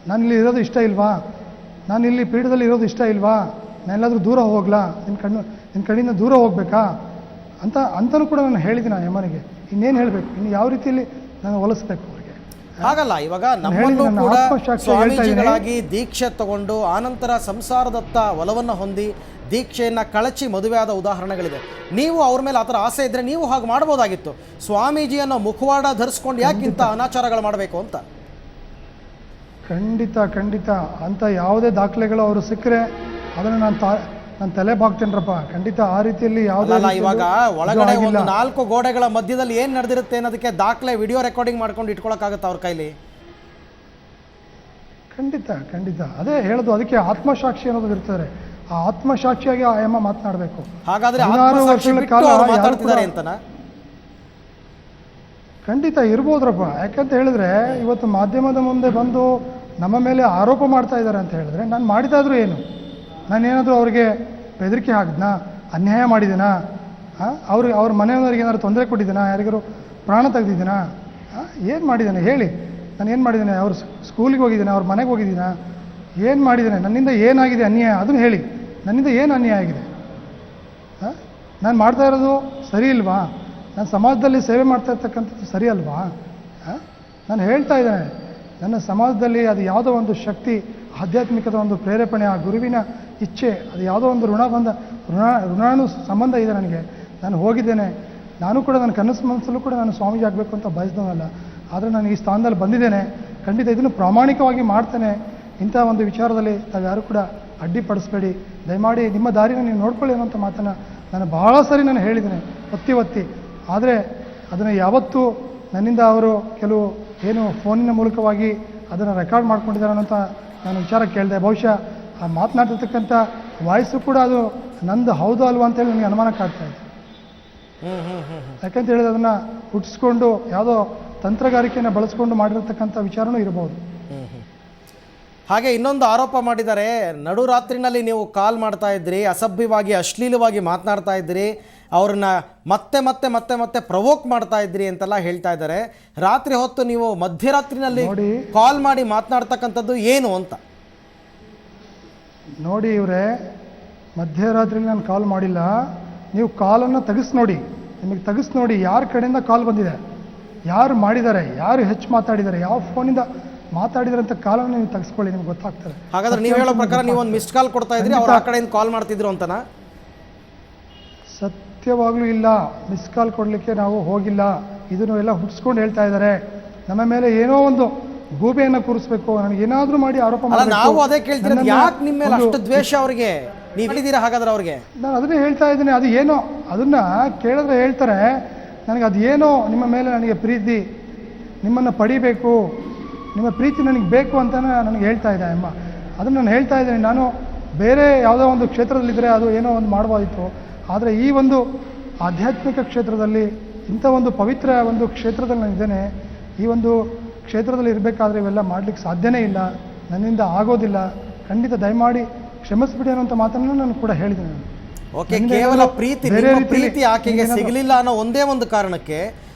ನಾನಿಲ್ಲಿ ಇರೋದು ಇಷ್ಟ ಇಲ್ವಾ, ನಾನಿಲ್ಲಿ ಪೀಠದಲ್ಲಿ ಇರೋದು ಇಷ್ಟ ಇಲ್ವಾ, ನಾನೆಲ್ಲಾದರೂ ದೂರ ಹೋಗ್ಲಾ, ನಿನ್ನ ಕಡೆಯಿಂದ ದೂರ ಹೋಗ್ಬೇಕಾ ಅಂತಲೂ ಕೂಡ ನಾನು ಹೇಳಿದ್ದೀನಿ ಆ ಯಮ್ಮನಿಗೆ. ಇನ್ನೇನು ಹೇಳಬೇಕು, ಇನ್ನು ಯಾವ ರೀತಿಯಲ್ಲಿ ನಾನು ಒಲಿಸ್ಬೇಕು ಅವರಿಗೆ? ಹಾಗಲ್ಲ, ಇವಾಗ ನಮ್ಮನ್ನು ಕೂಡ ಸ್ವಾಮೀಜಿಗಳಾಗಿ ದೀಕ್ಷೆ ತಗೊಂಡು ಆನಂತರ ಸಂಸಾರದತ್ತ ಒಲವನ್ನು ಹೊಂದಿ ದೀಕ್ಷೆಯನ್ನು ಕಳಚಿ ಮದುವೆಯಾದ ಉದಾಹರಣೆಗಳಿದೆ. ನೀವು ಅವ್ರ ಮೇಲೆ ಆ ಥರ ಆಸೆ ಇದ್ದರೆ ನೀವು ಹಾಗೆ ಮಾಡ್ಬೋದಾಗಿತ್ತು. ಸ್ವಾಮೀಜಿಯನ್ನು ಮುಖವಾಡ ಧರಿಸ್ಕೊಂಡು ಯಾಕಿಂತ ಅನಾಚಾರಗಳು ಮಾಡಬೇಕು ಅಂತ? ಖಂಡಿತ ಅಂತ ಯಾವುದೇ ದಾಖಲೆಗಳು ಅವರು ಸಿಕ್ಕರೆ ಅದನ್ನು ನಾನು ತಲೆ ಬಾಗ್ತೇನ್ರಪ್ಪ. ಖಂಡಿತ ಆ ರೀತಿಯಲ್ಲಿ ಯಾವುದಲ್ಲ. ಇವಾಗ ಒಳಗಡೆ ಒಂದು 4 ಗೋಡೆಗಳ ಮಧ್ಯದಲ್ಲಿ ಏನು ನಡೆದಿರುತ್ತೆ ಅನ್ನೋದಕ್ಕೆ ದಾಖಲೆ ವಿಡಿಯೋ ರೆಕಾರ್ಡಿಂಗ್ ಮಾಡ್ಕೊಂಡು ಇಟ್ಕೊಳಕ್ಕಾಗತ್ತ ಅವ್ರ ಕೈಲಿ? ಖಂಡಿತ ಅದೇ ಹೇಳೋದು. ಅದಕ್ಕೆ ಆತ್ಮಸಾಕ್ಷಿ ಅನ್ನೋದು ಇರ್ತಾರೆ. ಆ ಆತ್ಮಸಾಕ್ಷಿಯಾಗಿ ಆ ಅಮ್ಮ ಮಾತನಾಡಬೇಕು. ಹಾಗಾದ್ರೆ ಖಂಡಿತ ಇರ್ಬೋದ್ರಪ್ಪ. ಯಾಕಂತ ಹೇಳಿದ್ರೆ ಇವತ್ತು ಮಾಧ್ಯಮದ ಮುಂದೆ ಬಂದು ನಮ್ಮ ಮೇಲೆ ಆರೋಪ ಮಾಡ್ತಾ ಇದ್ದಾರೆ ಅಂತ ಹೇಳಿದ್ರೆ ನಾನು ಮಾಡಿದಾದ್ರೂ ಏನು, ನಾನೇನಾದರೂ ಅವ್ರಿಗೆ ಬೆದರಿಕೆ ಹಾಕಿದ್ನಾ, ಅನ್ಯಾಯ ಮಾಡಿದ್ದೀನಾ, ಅವ್ರ ಮನೆಯವರಿಗೆ ಏನಾದ್ರು ತೊಂದರೆ ಕೊಟ್ಟಿದ್ದೀನಾ, ಯಾರಿಗಾರು ಪ್ರಾಣ ತೆಗೆದಿದ್ದೀನಾ, ಏನು ಮಾಡಿದ್ದೇನೆ ಹೇಳಿ? ನಾನು ಏನು ಮಾಡಿದ್ದೇನೆ? ಅವ್ರ ಸ್ಕೂಲಿಗೆ ಹೋಗಿದ್ದೇನೆ, ಅವ್ರ ಮನೆಗೆ ಹೋಗಿದ್ದೀನಾ, ಏನು ಮಾಡಿದ್ದೇನೆ? ನನ್ನಿಂದ ಏನಾಗಿದೆ ಅನ್ಯಾಯ ಅದನ್ನು ಹೇಳಿ. ನನ್ನಿಂದ ಏನು ಅನ್ಯಾಯ ಆಗಿದೆ? ನಾನು ಮಾಡ್ತಾ ಇರೋದು ಸರಿ ಇಲ್ವಾ? ನಾನು ಸಮಾಜದಲ್ಲಿ ಸೇವೆ ಮಾಡ್ತಾ ಇರ್ತಕ್ಕಂಥದ್ದು ಸರಿ ಅಲ್ವಾ? ನಾನು ಹೇಳ್ತಾ ಇದ್ದೇನೆ, ನನ್ನ ಸಮಾಜದಲ್ಲಿ ಅದು ಯಾವುದೋ ಒಂದು ಶಕ್ತಿ, ಆಧ್ಯಾತ್ಮಿಕದ ಒಂದು ಪ್ರೇರೇಪಣೆ, ಆ ಗುರುವಿನ ಇಚ್ಛೆ, ಅದು ಯಾವುದೋ ಒಂದು ಋಣಾನು ಸಂಬಂಧ ಇದೆ ನನಗೆ. ನಾನು ಹೋಗಿದ್ದೇನೆ, ನಾನು ಕೂಡ ನನ್ನ ಕನಸು ಮನಸ್ಸಲ್ಲೂ ಕೂಡ ನಾನು ಸ್ವಾಮೀಜಿ ಆಗಬೇಕು ಅಂತ ಬಯಸಿದವನಲ್ಲ. ಆದರೆ ನಾನು ಈ ಸ್ಥಾನದಲ್ಲಿ ಬಂದಿದ್ದೇನೆ. ಖಂಡಿತ ಇದನ್ನು ಪ್ರಾಮಾಣಿಕವಾಗಿ ಮಾಡ್ತೇನೆ. ಇಂಥ ಒಂದು ವಿಚಾರದಲ್ಲಿ ತಾವು ಯಾರು ಕೂಡ ಅಡ್ಡಿಪಡಿಸಬೇಡಿ, ದಯಮಾಡಿ ನಿಮ್ಮ ದಾರಿನ ನೀವು ನೋಡ್ಕೊಳ್ಳಿ ಅನ್ನೋಂಥ ಮಾತನ್ನು ನಾನು ಬಹಳ ಸರಿ ನಾನು ಹೇಳಿದ್ದೇನೆ ಒತ್ತಿ. ಆದರೆ ಅದನ್ನು ಯಾವತ್ತೂ ನನ್ನಿಂದ ಅವರು ಕೆಲವು ಏನು ಫೋನಿನ ಮೂಲಕವಾಗಿ ಅದನ್ನು ರೆಕಾರ್ಡ್ ಮಾಡ್ಕೊಂಡಿದ್ದಾರೆ ಅನ್ನೋಂಥ ನಾನು ವಿಚಾರ ಕೇಳಿದೆ. ಬಹುಶಃ ಆ ಮಾತನಾಡ್ತಿರ್ತಕ್ಕಂಥ ವಾಯ್ಸು ಕೂಡ ಅದು ನಂದು ಹೌದು ಅಲ್ವಾ ಅಂತೇಳಿ ನನಗೆ ಅನುಮಾನ ಕಾಡ್ತಾ ಇದೆ. ಯಾಕಂತ ಹೇಳಿದ್ರೆ ಅದನ್ನು ಹುಟ್ಟಿಸ್ಕೊಂಡು ಯಾವುದೋ ತಂತ್ರಗಾರಿಕೆಯನ್ನು ಬಳಸ್ಕೊಂಡು ಮಾಡಿರತಕ್ಕಂಥ ವಿಚಾರನೂ ಇರಬಹುದು. ಹಾಗೆ ಇನ್ನೊಂದು ಆರೋಪ ಮಾಡಿದ್ದಾರೆ, ನಡುರಾತ್ರಿನಲ್ಲಿ ನೀವು ಕಾಲ್ ಮಾಡ್ತಾ ಇದ್ರಿ, ಅಸಭ್ಯವಾಗಿ ಅಶ್ಲೀಲವಾಗಿ ಮಾತನಾಡ್ತಾ ಇದ್ರಿ, ಅವ್ರನ್ನ ಮತ್ತೆ ಪ್ರವೋಕ್ ಮಾಡ್ತಾ ಇದ್ರಿ ಅಂತೆಲ್ಲ ಹೇಳ್ತಾ ಇದ್ದಾರೆ. ರಾತ್ರಿ ಹೊತ್ತು ನೀವು ಮಧ್ಯರಾತ್ರಿನಲ್ಲಿ ಕಾಲ್ ಮಾಡಿ ಮಾತನಾಡ್ತಕ್ಕಂಥದ್ದು ಏನು ಅಂತ ನೋಡಿ. ಇವರೇ, ಮಧ್ಯರಾತ್ರಿಯಲ್ಲಿ ನಾನು ಕಾಲ್ ಮಾಡಿಲ್ಲ. ನೀವು ಕಾಲನ್ನು ನೋಡಿ, ನಿಮಗೆ ನೋಡಿ ಯಾರ ಕಡೆಯಿಂದ ಕಾಲ್ ಬಂದಿದೆ, ಯಾರು ಮಾಡಿದ್ದಾರೆ, ಯಾರು ಹೆಚ್ಚು ಮಾತಾಡಿದ್ದಾರೆ, ಯಾವ ಫೋನಿಂದ ಮಾತಾಡಿದ್ರೆ ಅಂತ ಕಾಲನ್ನು ನೀವು ತೆಗೆಸ್ಕೊಳ್ಳಿ, ನಿಮ್ಗೆ ಗೊತ್ತಾಗ್ತದೆ. ಹಾಗಾದ್ರೆ ನೀವು ಹೇಳೋ ಪ್ರಕಾರ ನೀವು ಒಂದು ಮಿಸ್ಡ್ ಕಾಲ್ ಕೊಡ್ತಾ ಇದ್ರಿ, ಅವ್ರು ಆ ಕಡೆಯಿಂದ ಕಾಲ್ ಮಾಡ್ತಿದ್ರು ಅಂತನಾ? ಸತ್ಯವಾಗ್ಲೂ ಇಲ್ಲ, ಮಿಸ್ ಕಾಲ್ ಕೊಡಲಿಕ್ಕೆ ನಾವು ಹೋಗಿಲ್ಲ. ಇದನ್ನು ಎಲ್ಲ ಹುಟ್ಟಿಸ್ಕೊಂಡು ಹೇಳ್ತಾ ಇದ್ದಾರೆ. ನಮ್ಮ ಮೇಲೆ ಏನೋ ಒಂದು ಗೂಬೆಯನ್ನು ಕೂರಿಸ್ಬೇಕು, ನನಗೆ ಏನಾದರೂ ಮಾಡಿ ಆರೋಪ ಮಾಡಿ. ನಾವು ಅದೇ ಕೇಳ್ತೀವಿ, ಯಾಕೆ ನಿಮ್ಮ ಮೇಲೆ ಅಷ್ಟು ದ್ವೇಷ ಅವ್ರಿಗೆ? ನೀವು ಹೇಳಿದ್ದೀರಾ ಹಾಗಾದ್ರೆ ಅವ್ರಿಗೆ? ನಾನು ಅದನ್ನೇ ಹೇಳ್ತಾ ಇದ್ದೀನಿ. ಅದು ಏನೋ ಅದನ್ನ ಕೇಳಿದ್ರೆ ಹೇಳ್ತಾರೆ, ನನಗೆ ಅದು ಏನೋ ನಿಮ್ಮ ಮೇಲೆ ನನಗೆ ಪ್ರೀತಿ, ನಿಮ್ಮನ್ನು ಪಡಿಬೇಕು, ನಿಮ್ಮ ಪ್ರೀತಿ ನನಗೆ ಬೇಕು ಅಂತಲೇ ನನಗೆ ಹೇಳ್ತಾ ಇದೆ ಅಮ್ಮ. ಅದನ್ನು ನಾನು ಹೇಳ್ತಾ ಇದ್ದೀನಿ. ನಾನು ಬೇರೆ ಯಾವುದೋ ಒಂದು ಕ್ಷೇತ್ರದಲ್ಲಿದ್ದರೆ ಅದು ಏನೋ ಒಂದು ಮಾಡ್ಬೋದಿತ್ತು. ಆದರೆ ಈ ಒಂದು ಆಧ್ಯಾತ್ಮಿಕ ಕ್ಷೇತ್ರದಲ್ಲಿ, ಇಂಥ ಒಂದು ಪವಿತ್ರ ಒಂದು ಕ್ಷೇತ್ರದಲ್ಲಿ ನಾನಿದ್ದೇನೆ. ಈ ಒಂದು ಕ್ಷೇತ್ರದಲ್ಲಿ ಇರಬೇಕಾದ್ರೆ ಇವೆಲ್ಲ ಮಾಡಲಿಕ್ಕೆ ಸಾಧ್ಯನೇ ಇಲ್ಲ, ನನ್ನಿಂದ ಆಗೋದಿಲ್ಲ. ಖಂಡಿತ ದಯಮಾಡಿ ಕ್ಷಮಿಸ್ಬಿಡಿ ಅನ್ನೋಂಥ ಮಾತನ್ನು ನಾನು ಕೂಡ ಹೇಳಿದ್ದೇನೆ. ಓಕೆ, ಕೇವಲ ಪ್ರೀತಿ ಆಕೆಗೆ ಸಿಗಲಿಲ್ಲ ಅನ್ನೋ ಒಂದೇ ಒಂದು ಕಾರಣಕ್ಕೆ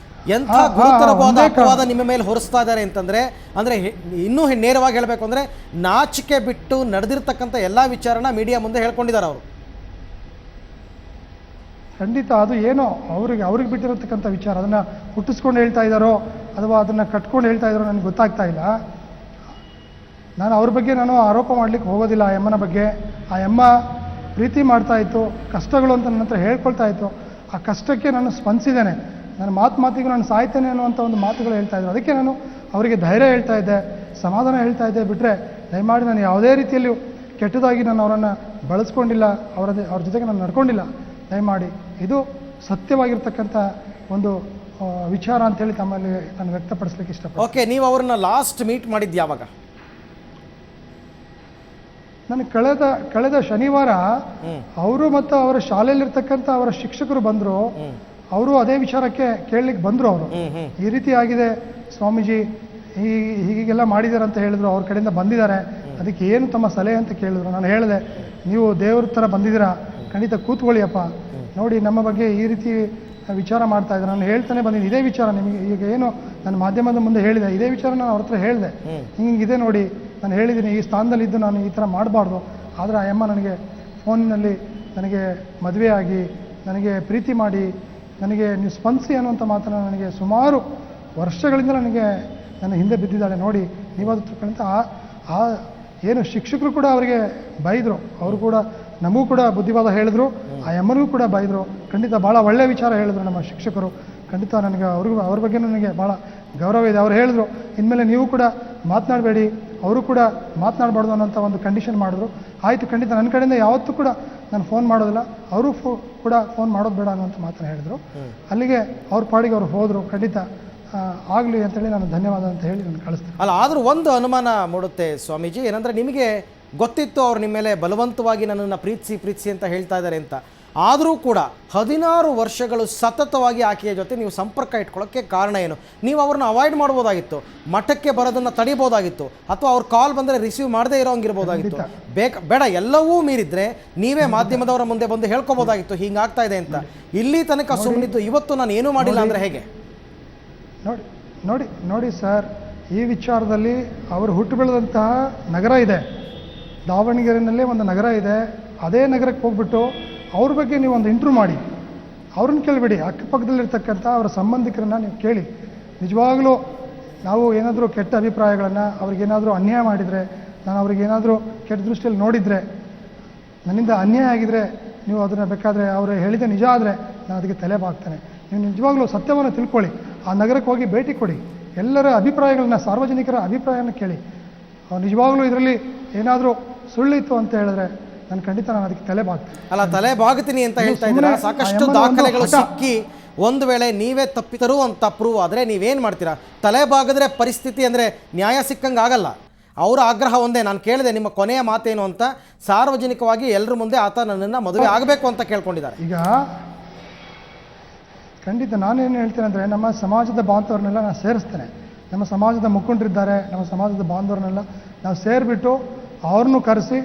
ಎಂಥ ಗುರುತರವಾದ ಅಪವಾದ ನಿಮ್ಮ ಮೇಲೆ ಹೊರಿಸ್ತಾ ಇದ್ದಾರೆ ಅಂತಂದ್ರೆ, ಅಂದ್ರೆ ಇನ್ನೂ ನೇರವಾಗಿ ಹೇಳಬೇಕು ಅಂದ್ರೆ ನಾಚಿಕೆ ಬಿಟ್ಟು ನಡೆದಿರ್ತಕ್ಕಂಥ ಎಲ್ಲಾ ವಿಚಾರನ ಮೀಡಿಯಾ ಮುಂದೆ ಹೇಳ್ಕೊಂಡಿದ್ದಾರೆ ಅವರು. ಖಂಡಿತ ಅದು ಏನೋ ಅವ್ರಿಗೆ ಬಿಟ್ಟಿರತಕ್ಕಂಥ ವಿಚಾರ, ಅದನ್ನು ಹುಟ್ಟಿಸ್ಕೊಂಡು ಹೇಳ್ತಾ ಇದ್ದಾರೋ ಅಥವಾ ಅದನ್ನು ಕಟ್ಕೊಂಡು ಹೇಳ್ತಾ ಇದ್ದಾರೋ ನನಗೆ ಗೊತ್ತಾಗ್ತಾ ಇಲ್ಲ. ನಾನು ಅವ್ರ ಬಗ್ಗೆ ನಾನು ಆರೋಪ ಮಾಡಲಿಕ್ಕೆ ಹೋಗೋದಿಲ್ಲ. ಆ ಅಮ್ಮನ ಬಗ್ಗೆ, ಆ ಅಮ್ಮ ಪ್ರೀತಿ ಮಾಡ್ತಾ ಇತ್ತು, ಕಷ್ಟಗಳು ಅಂತ ನನ್ನ ಹತ್ರ ಹೇಳ್ಕೊಳ್ತಾ ಇತ್ತು. ಆ ಕಷ್ಟಕ್ಕೆ ನಾನು ಸ್ಪಂದಿಸಿದ್ದೇನೆ. ನನ್ನ ಮಾತಿಗೂ ನಾನು ಸಾಯ್ತೇನೆ ಅನ್ನುವಂಥ ಒಂದು ಮಾತುಗಳು ಹೇಳ್ತಾ ಇದ್ರು. ಅದಕ್ಕೆ ನಾನು ಅವರಿಗೆ ಧೈರ್ಯ ಹೇಳ್ತಾ ಇದ್ದೆ, ಸಮಾಧಾನ ಹೇಳ್ತಾ ಇದ್ದೆ. ಬಿಟ್ಟರೆ ದಯಮಾಡಿ ನಾನು ಯಾವುದೇ ರೀತಿಯಲ್ಲೂ ಕೆಟ್ಟದಾಗಿ ನಾನು ಅವರನ್ನು ಬಳಸ್ಕೊಂಡಿಲ್ಲ, ಅವ್ರ ಜೊತೆಗೆ ನಾನು ನಡ್ಕೊಂಡಿಲ್ಲ. ದಯಮಾಡಿ ಇದು ಸತ್ಯವಾಗಿರ್ತಕ್ಕಂಥ ಒಂದು ವಿಚಾರ ಅಂತೇಳಿ ತಮ್ಮಲ್ಲಿ ನಾನು ವ್ಯಕ್ತಪಡಿಸ್ಲಿಕ್ಕೆ ಇಷ್ಟಪಡ್ತೀನಿ. ಓಕೆ, ನೀವು ಅವ್ರನ್ನ ಲಾಸ್ಟ್ ಮೀಟ್ ಮಾಡಿದ್ದು ಯಾವಾಗ? ನನಗೆ ಕಳೆದ ಶನಿವಾರ ಅವರು ಮತ್ತು ಅವರ ಶಾಲೆಯಲ್ಲಿರ್ತಕ್ಕಂಥ ಅವರ ಶಿಕ್ಷಕರು ಬಂದರು. ಅವರು ಅದೇ ವಿಚಾರಕ್ಕೆ ಕೇಳಲಿಕ್ಕೆ ಬಂದರು. ಅವರು ಈ ರೀತಿ ಆಗಿದೆ ಸ್ವಾಮೀಜಿ, ಹೀಗೆಲ್ಲ ಮಾಡಿದ್ದಾರೆ ಅಂತ ಹೇಳಿದ್ರು. ಅವ್ರ ಕಡೆಯಿಂದ ಬಂದಿದ್ದಾರೆ, ಅದಕ್ಕೆ ಏನು ತಮ್ಮ ಸಲಹೆ ಅಂತ ಕೇಳಿದ್ರು. ನಾನು ಹೇಳಿದೆ, ನೀವು ದೇವ್ರ ಥರ ಬಂದಿದ್ದೀರಾ, ಖಂಡಿತ ಕೂತ್ಕೊಳ್ಳಿಯಪ್ಪ. ನೋಡಿ, ನಮ್ಮ ಬಗ್ಗೆ ಈ ರೀತಿ ವಿಚಾರ ಮಾಡ್ತಾ ಇದ್ದಾರೆ. ನಾನು ಹೇಳ್ತಾನೆ ಬಂದಿದ್ದೀನಿ ಇದೇ ವಿಚಾರ. ನಿಮಗೆ ಈಗ ಏನು ನನ್ನ ಮಾಧ್ಯಮದ ಮುಂದೆ ಹೇಳಿದೆ, ಇದೇ ವಿಚಾರ ನಾನು ಅವ್ರ ಹತ್ರ ಹೇಳಿದೆ. ಹಿಂಗಿದೆ ನೋಡಿ, ನಾನು ಹೇಳಿದ್ದೀನಿ ಈ ಸ್ಥಾನದಲ್ಲಿದ್ದು ನಾನು ಈ ಥರ ಮಾಡಬಾರ್ದು. ಆದರೆ ಆ ಅಮ್ಮ ನನಗೆ ಫೋನಿನಲ್ಲಿ ನನಗೆ ಮದುವೆ ಆಗಿ, ನನಗೆ ಪ್ರೀತಿ ಮಾಡಿ, ನನಗೆ ನೀವು ಸ್ಪಂದಿಸಿ ಅನ್ನುವಂಥ ಮಾತನ್ನು ನನಗೆ ಸುಮಾರು ವರ್ಷಗಳಿಂದ ನನ್ನ ಹಿಂದೆ ಬಿದ್ದಿದ್ದಾಳೆ. ನೋಡಿ, ನೀವಾದ ತಿಳ್ಕೊಂತ ಆ ಏನು ಶಿಕ್ಷಕರು ಕೂಡ ಅವರಿಗೆ ಬೈದರು. ಅವರು ಕೂಡ ನಮಗೂ ಕೂಡ ಬುದ್ಧಿವಾದ ಹೇಳಿದ್ರು, ಆ ಅಮ್ಮನಿಗೂ ಕೂಡ ಬೈದರು. ಖಂಡಿತ ಭಾಳ ಒಳ್ಳೆಯ ವಿಚಾರ ಹೇಳಿದ್ರು ನಮ್ಮ ಶಿಕ್ಷಕರು. ಖಂಡಿತ ನನಗೆ ಅವ್ರ ಬಗ್ಗೆ ನನಗೆ ಭಾಳ ಗೌರವ ಇದೆ. ಅವ್ರು ಹೇಳಿದ್ರು, ಇನ್ಮೇಲೆ ನೀವು ಕೂಡ ಮಾತನಾಡಬೇಡಿ, ಅವರು ಕೂಡ ಮಾತನಾಡಬಾರ್ದು ಅನ್ನೋಂಥ ಒಂದು ಕಂಡೀಷನ್ ಮಾಡಿದ್ರು. ಆಯಿತು, ಖಂಡಿತ ನನ್ನ ಕಡೆಯಿಂದ ಯಾವತ್ತೂ ಕೂಡ ನಾನು ಫೋನ್ ಮಾಡೋದಿಲ್ಲ, ಅವರು ಕೂಡ ಫೋನ್ ಮಾಡೋದು ಬೇಡ ಅನ್ನೋಂಥ ಮಾತನ್ನು ಹೇಳಿದರು. ಅಲ್ಲಿಗೆ ಅವ್ರ ಪಾಡಿಗೆ ಅವ್ರು ಹೋದರು. ಖಂಡಿತ ಆಗಲಿ ಅಂತೇಳಿ ನಾನು ಧನ್ಯವಾದ ಅಂತ ಹೇಳಿ ನಾನು ಕಳಿಸ್ತೀನಿ. ಅಲ್ಲ, ಆದರೂ ಒಂದು ಅನುಮಾನ ಮೂಡುತ್ತೆ ಸ್ವಾಮೀಜಿ, ಏನಂದರೆ ನಿಮಗೆ ಗೊತ್ತಿತ್ತು ಅವ್ರು ನಿಮ್ಮ ಮೇಲೆ ಬಲವಂತವಾಗಿ ನನ್ನನ್ನು ಪ್ರೀತಿಸಿ ಅಂತ ಹೇಳ್ತಾ ಇದ್ದಾರೆ ಅಂತ. ಆದರೂ ಕೂಡ 16 ವರ್ಷಗಳು ಸತತವಾಗಿ ಆಕೆಯ ಜೊತೆ ನೀವು ಸಂಪರ್ಕ ಇಟ್ಕೊಳ್ಳೋಕ್ಕೆ ಕಾರಣ ಏನು? ನೀವು ಅವ್ರನ್ನ ಅವಾಯ್ಡ್ ಮಾಡ್ಬೋದಾಗಿತ್ತು, ಮಠಕ್ಕೆ ಬರೋದನ್ನು ತಡಿಬೋದಾಗಿತ್ತು, ಅಥವಾ ಅವ್ರ ಕಾಲ್ ಬಂದರೆ ರಿಸೀವ್ ಮಾಡದೇ ಇರೋಂಗಿರ್ಬೋದಾಗಿತ್ತು. ಬೇಡ, ಎಲ್ಲವೂ ಮೀರಿದ್ರೆ ನೀವೇ ಮಾಧ್ಯಮದವರ ಮುಂದೆ ಬಂದು ಹೇಳ್ಕೊಬೋದಾಗಿತ್ತು ಹಿಂಗಾಗ್ತಾ ಇದೆ ಅಂತ. ಇಲ್ಲಿ ತನಕ ಸುಮ್ಮನಿದ್ದು ಇವತ್ತು ನಾನು ಏನೂ ಮಾಡಿಲ್ಲ ಅಂದರೆ ಹೇಗೆ? ನೋಡಿ ಸರ್, ಈ ವಿಚಾರದಲ್ಲಿ ಅವರು ಹುಟ್ಟು ಬೆಳೆದಂತಹ ನಗರ ಇದೆ, ದಾವಣಗೆರೆಯಲ್ಲೇ ಒಂದು ನಗರ ಇದೆ. ಅದೇ ನಗರಕ್ಕೆ ಹೋಗ್ಬಿಟ್ಟು ಅವ್ರ ಬಗ್ಗೆ ನೀವು ಒಂದು ಇಂಟ್ರ್ಯೂ ಮಾಡಿ, ಅವ್ರನ್ನ ಕೇಳಬೇಡಿ. ಅಕ್ಕಪಕ್ಕದಲ್ಲಿರ್ತಕ್ಕಂಥ ಅವರ ಸಂಬಂಧಿಕರನ್ನ ನೀವು ಕೇಳಿ. ನಿಜವಾಗಲೂ ನಾವು ಏನಾದರೂ ಕೆಟ್ಟ ಅಭಿಪ್ರಾಯಗಳನ್ನು, ಅವ್ರಿಗೇನಾದರೂ ಅನ್ಯಾಯ ಮಾಡಿದರೆ, ನಾನು ಅವ್ರಿಗೇನಾದರೂ ಕೆಟ್ಟ ದೃಷ್ಟಿಯಲ್ಲಿ ನೋಡಿದರೆ, ನನ್ನಿಂದ ಅನ್ಯಾಯ ಆಗಿದರೆ, ನೀವು ಅದನ್ನು ಬೇಕಾದರೆ ಅವರು ಹೇಳಿದ ನಿಜ ಆದರೆ ನಾನು ಅದಕ್ಕೆ ತಲೆ ಬಾಗ್ತೇನೆ. ನೀವು ನಿಜವಾಗ್ಲೂ ಸತ್ಯವನ್ನು ತಿಳ್ಕೊಳ್ಳಿ, ಆ ನಗರಕ್ಕೆ ಹೋಗಿ ಭೇಟಿ ಕೊಡಿ, ಎಲ್ಲರ ಅಭಿಪ್ರಾಯಗಳನ್ನ, ಸಾರ್ವಜನಿಕರ ಅಭಿಪ್ರಾಯನ ಕೇಳಿ. ನಿಜವಾಗ್ಲೂ ಇದರಲ್ಲಿ ಏನಾದರೂ ಸುಳ್ಳಿತ್ತು ಅಂತ ಹೇಳಿದ್ರೆ ಖಂಡಿತ ನಾನು ಅದಕ್ಕೆ ತಲೆ ಬಾಗ್ತೀನಿ. ಅಲ್ಲ, ತಲೆ ಬಾಗ್ತೀನಿ ಅಂತ ಹೇಳ್ತಾ ಇದ್ದೀರಾ. ಸಾಕಷ್ಟು ದಾಖಲೆಗಳು ಸಿಕ್ಕಿ ಒಂದು ವೇಳೆ ನೀವೇ ತಪ್ಪಿತರು ಅಂತ ಪ್ರೂವ್ ಆದರೆ ನೀವೇನು ಮಾಡ್ತೀರಾ? ತಲೆ ಬಾಗಿದ್ರೆ ಪರಿಸ್ಥಿತಿ ಅಂದರೆ ನ್ಯಾಯ ಸಿಕ್ಕಂಗೆ ಆಗಲ್ಲ. ಅವರ ಆಗ್ರಹ ಒಂದೇ, ನಾನು ಕೇಳಿದೆ ನಿಮ್ಮ ಕೊನೆಯ ಮಾತೇನು ಅಂತ. ಸಾರ್ವಜನಿಕವಾಗಿ ಎಲ್ಲರ ಮುಂದೆ ಆತ ನನ್ನನ್ನು ಮದುವೆ ಆಗಬೇಕು ಅಂತ ಕೇಳ್ಕೊಂಡಿದ್ದಾರೆ. ಈಗ ಖಂಡಿತ ನಾನೇನು ಹೇಳ್ತೇನೆ ಅಂದರೆ, ನಮ್ಮ ಸಮಾಜದ ಬಾಂಧವರನ್ನೆಲ್ಲ ನಾನು ಸೇರಿಸ್ತೇನೆ. ನಮ್ಮ ಸಮಾಜದ ಮುಖಂಡರಿದ್ದಾರೆ, ನಮ್ಮ ಸಮಾಜದ ಬಾಂಧವರನ್ನೆಲ್ಲ ನಾವು ಸೇರಿಬಿಟ್ಟು ಅವ್ರನ್ನೂ ಕರೆಸಿ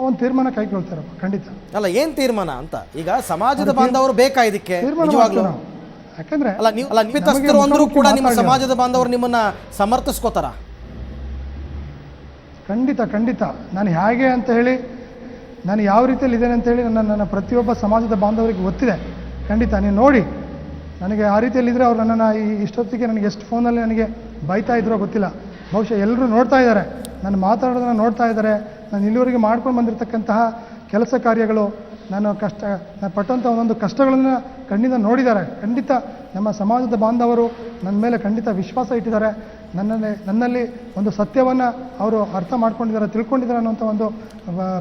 ಒಂದು ತೀರ್ಮಾನ ಕೈಗೊಳ್ತಾರಪ್ಪ. ಖಂಡಿತ. ಅಲ್ಲ, ಏನು ತೀರ್ಮಾನ ಅಂತ? ಈಗ ಸಮಾಜದ ಬಾಂಧವರು ಬೇಕಾ ಇದಕ್ಕೆ? ನಿಜವಾಗ್ಲೂ ಯಾಕಂದ್ರೆ ಅಲ್ಲ, ನೀವು ತಪ್ಪಿತಸ್ಥರು ಅಂದರೂ ಕೂಡ ನಿಮ್ಮ ಸಮಾಜದ ಬಾಂಧವರು ನಿಮ್ಮನ್ನ ಸಮರ್ಥಿಸ್ಕೋತಾರ? ಖಂಡಿತ ಖಂಡಿತ. ನಾನು ಹೇಗೆ ಅಂತ ಹೇಳಿ, ನಾನು ಯಾವ ರೀತಿಯಲ್ಲಿ ಇದ್ದೇನೆ ಅಂತ ಹೇಳಿ ನನ್ನ ಪ್ರತಿಯೊಬ್ಬ ಸಮಾಜದ ಬಾಂಧವರಿಗೆ ಗೊತ್ತಿದೆ. ಖಂಡಿತ ನೀವು ನೋಡಿ, ನನಗೆ ಆ ರೀತಿಯಲ್ಲಿದ್ದರೆ ಅವ್ರು ನನ್ನನ್ನು ಇಷ್ಟೊತ್ತಿಗೆ ನನಗೆ ಎಷ್ಟು ಫೋನಲ್ಲಿ ನನಗೆ ಬೈತಾ ಇದ್ರೋ ಗೊತ್ತಿಲ್ಲ. ಬಹುಶಃ ಎಲ್ಲರೂ ನೋಡ್ತಾ ಇದ್ದಾರೆ, ನಾನು ಮಾತಾಡೋದನ್ನು ನೋಡ್ತಾ ಇದ್ದಾರೆ. ನಾನು ಇಲ್ಲಿವರೆಗೆ ಮಾಡ್ಕೊಂಡು ಬಂದಿರತಕ್ಕಂತಹ ಕೆಲಸ ಕಾರ್ಯಗಳು, ನಾನು ಪಟ್ಟಂಥ ಒಂದೊಂದು ಕಷ್ಟಗಳನ್ನು ಕಣ್ಣಿಂದ ನೋಡಿದ್ದಾರೆ. ಖಂಡಿತ ನಮ್ಮ ಸಮಾಜದ ಬಾಂಧವರು ನನ್ನ ಮೇಲೆ ಖಂಡಿತ ವಿಶ್ವಾಸ ಇಟ್ಟಿದ್ದಾರೆ. ನನ್ನಲ್ಲಿ ಒಂದು ಸತ್ಯವನ್ನು ಅವರು ಅರ್ಥ ಮಾಡ್ಕೊಂಡಿದ್ದಾರೆ, ತಿಳ್ಕೊಂಡಿದ್ದಾರೆ ಅನ್ನೋಂಥ ಒಂದು